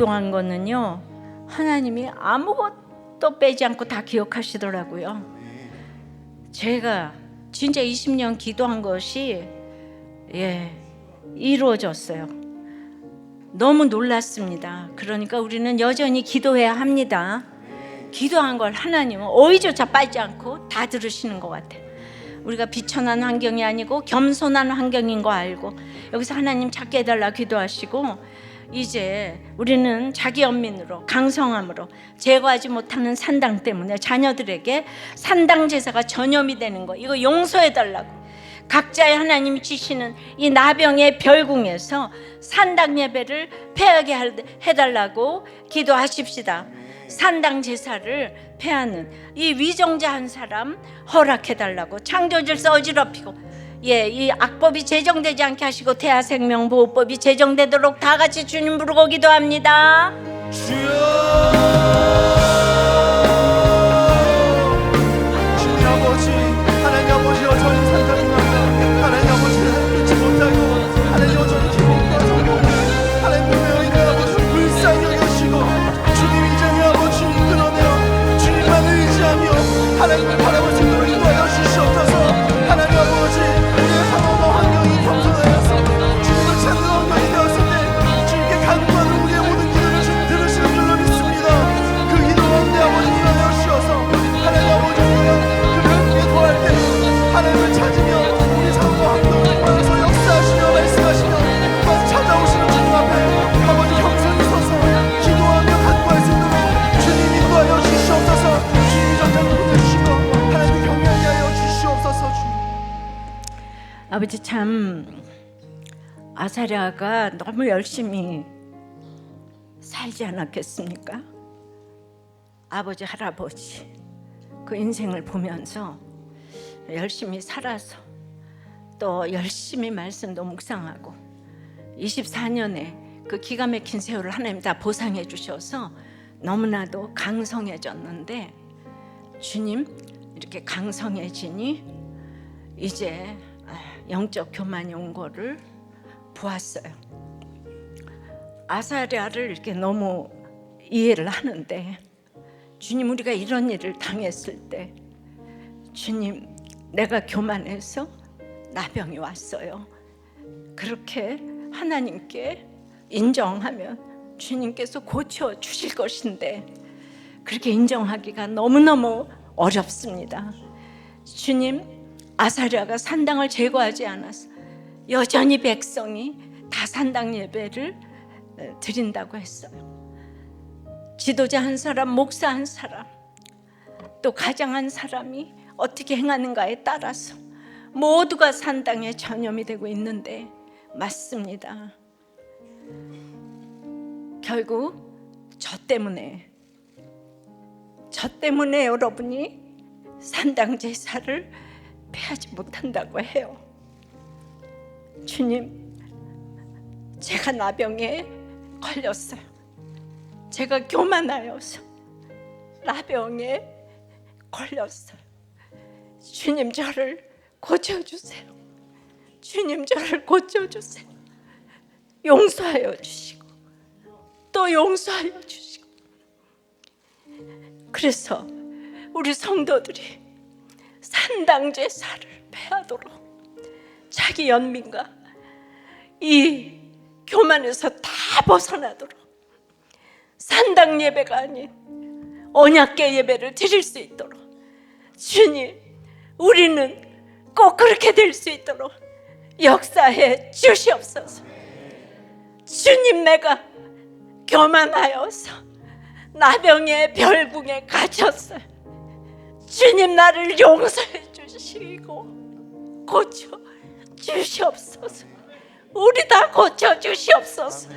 기도한 거는요, 하나님이 아무것도 빼지 않고 다 기억하시더라고요. 제가 진짜 20년 기도한 것이 이루어졌어요. 너무 놀랐습니다. 그러니까 우리는 여전히 기도해야 합니다. 기도한 걸 하나님은 어디조차 빠지지 않고 다 들으시는 것 같아요. 우리가 비천한 환경이 아니고 겸손한 환경인 거 알고 여기서 하나님 찾게 해달라 기도하시고, 이제 우리는 자기 연민으로 강성함으로 제거하지 못하는 산당 때문에 자녀들에게 산당 제사가 전염이 되는 거, 이거 용서해달라고 각자의 하나님이 주시는 이 나병의 별궁에서 산당 예배를 폐하게 해달라고 기도하십시다. 산당 제사를 폐하는 이 위정자 한 사람 허락해달라고, 창조질서 어지럽히고 이 악법이 제정되지 않게 하시고 태아생명보호법이 제정되도록 다 같이 주님 부르고 기도합니다. 주여, 주님 아버지, 하나님 아버지 여전히 산다입니다. 하나님 아버지를 믿지 못하고 하나님 여전히 기복과 성공을 하나님 보며 있는 아버지 불쌍히 여기시고 주님 이제는 아버지 끌어내어 주님만을 의지하며 하나님을 바라볼 수 있도록 인도하여 주시옵소서. 하나님 아버지, 우리의 상황과 환경이 겸손하여서 주님을 찾는 환경이 되었을 때 주님께 간구하는 우리의 모든 기도를 주님 들으시는 줄로 믿습니다. 그 기도 가운데 아버지 일어나 주셔서 하나님 아버지, 우리가 그 별국에 거할 때는 하나님을 찾으며 우리 삶과 환경을 보여서 역사하시며 말씀하시며 또한 찾아오시는 주님 앞에 아버지 겸손히 서서 기도하며 간구할 수 있도록 주님 인도하여 주시옵소서. 주님이 전장을 보내주시고 하나님을 경외하게 하여 주시옵소서. 주님 아버지, 참 아사랴가 너무 열심히 살지 않았겠습니까? 아버지, 할아버지 그 인생을 보면서 열심히 살아서 또 열심히 말씀도 묵상하고 24년에 그 기가 막힌 세월을 하나님 다 보상해 주셔서 너무나도 강성해졌는데, 주님 이렇게 강성해지니 이제 영적 교만이 온 거를 보았어요. 아사랴를 이렇게 너무 이해를 하는데, 주님 우리가 이런 일을 당했을 때 주님 내가 교만해서 나병이 왔어요. 그렇게 하나님께 인정하면 주님께서 고쳐 주실 것인데 그렇게 인정하기가 너무너무 어렵습니다. 주님, 아사랴가 산당을 제거하지 않아서 여전히 백성이 다 산당 예배를 드린다고 했어요. 지도자 한 사람, 목사 한 사람, 또 가장 한 사람이 어떻게 행하는가에 따라서 모두가 산당에 전염이 되고 있는데, 맞습니다. 결국 저 때문에 여러분이 산당 제사를 폐하지 못한다고 해요. 주님, 제가 나병에 걸렸어요. 제가 교만하여서 나병에 걸렸어요. 주님 저를 고쳐주세요. 주님 저를 고쳐주세요. 용서하여 주시고 또 용서하여 주시고. 그래서 우리 성도들이 산당 제사를 폐하도록 자기 연민과 이 교만에서 다 벗어나도록 산당 예배가 아닌 언약궤 예배를 드릴 수 있도록, 주님 우리는 꼭 그렇게 될 수 있도록 역사해 주시옵소서. 주님, 내가 교만하여서 나병의 별궁에 갇혔어요. 주님 나를 용서해 주시고 고쳐 주시옵소서. 우리 다 고쳐 주시옵소서.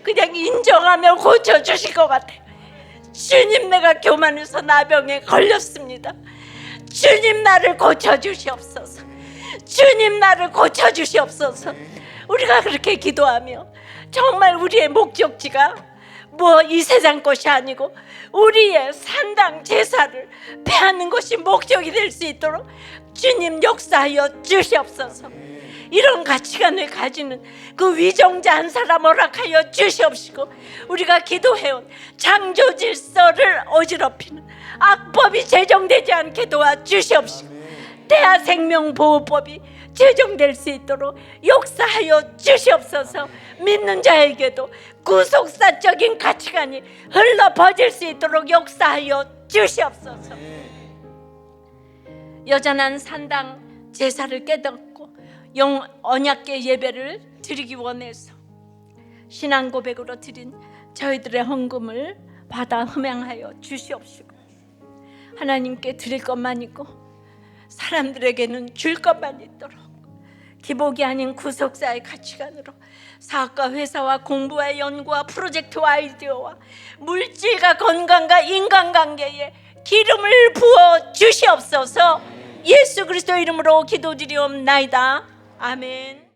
그냥 인정하면 고쳐 주실 것 같아요. 주님, 내가 교만해서 나병에 걸렸습니다. 주님 나를 고쳐 주시옵소서. 주님 나를 고쳐 주시옵소서. 우리가 그렇게 기도하며 정말 우리의 목적지가 뭐 이 세상 것이 아니고 우리의 산당 제사를 폐하는 것이 목적이 될 수 있도록 주님 역사하여 주시옵소서. 이런 가치관을 가지는 그 위정자 한 사람 허락하여 주시옵시고, 우리가 기도해온 창조 질서를 어지럽히는 악법이 제정되지 않게 도와주시옵시고, 대하 생명보호법이 제정될 수 있도록 역사하여 주시옵소서. 믿는 자에게도 구속사적인 가치관이 흘러 퍼질 수 있도록 역사하여 주시옵소서. 여전한 산당 제사를 깨닫고 언약궤 예배를 드리기 원해서 신앙 고백으로 드린 저희들의 헌금을 받아 흠양하여 주시옵시고, 하나님께 드릴 것만 있고 사람들에게는 줄 것만 있도록 기복이 아닌 구속사의 가치관으로 사업과 회사와 공부와 연구와 프로젝트와 아이디어와 물질과 건강과 인간관계에 기름을 부어 주시옵소서. 예수 그리스도 이름으로 기도드리옵나이다. 아멘.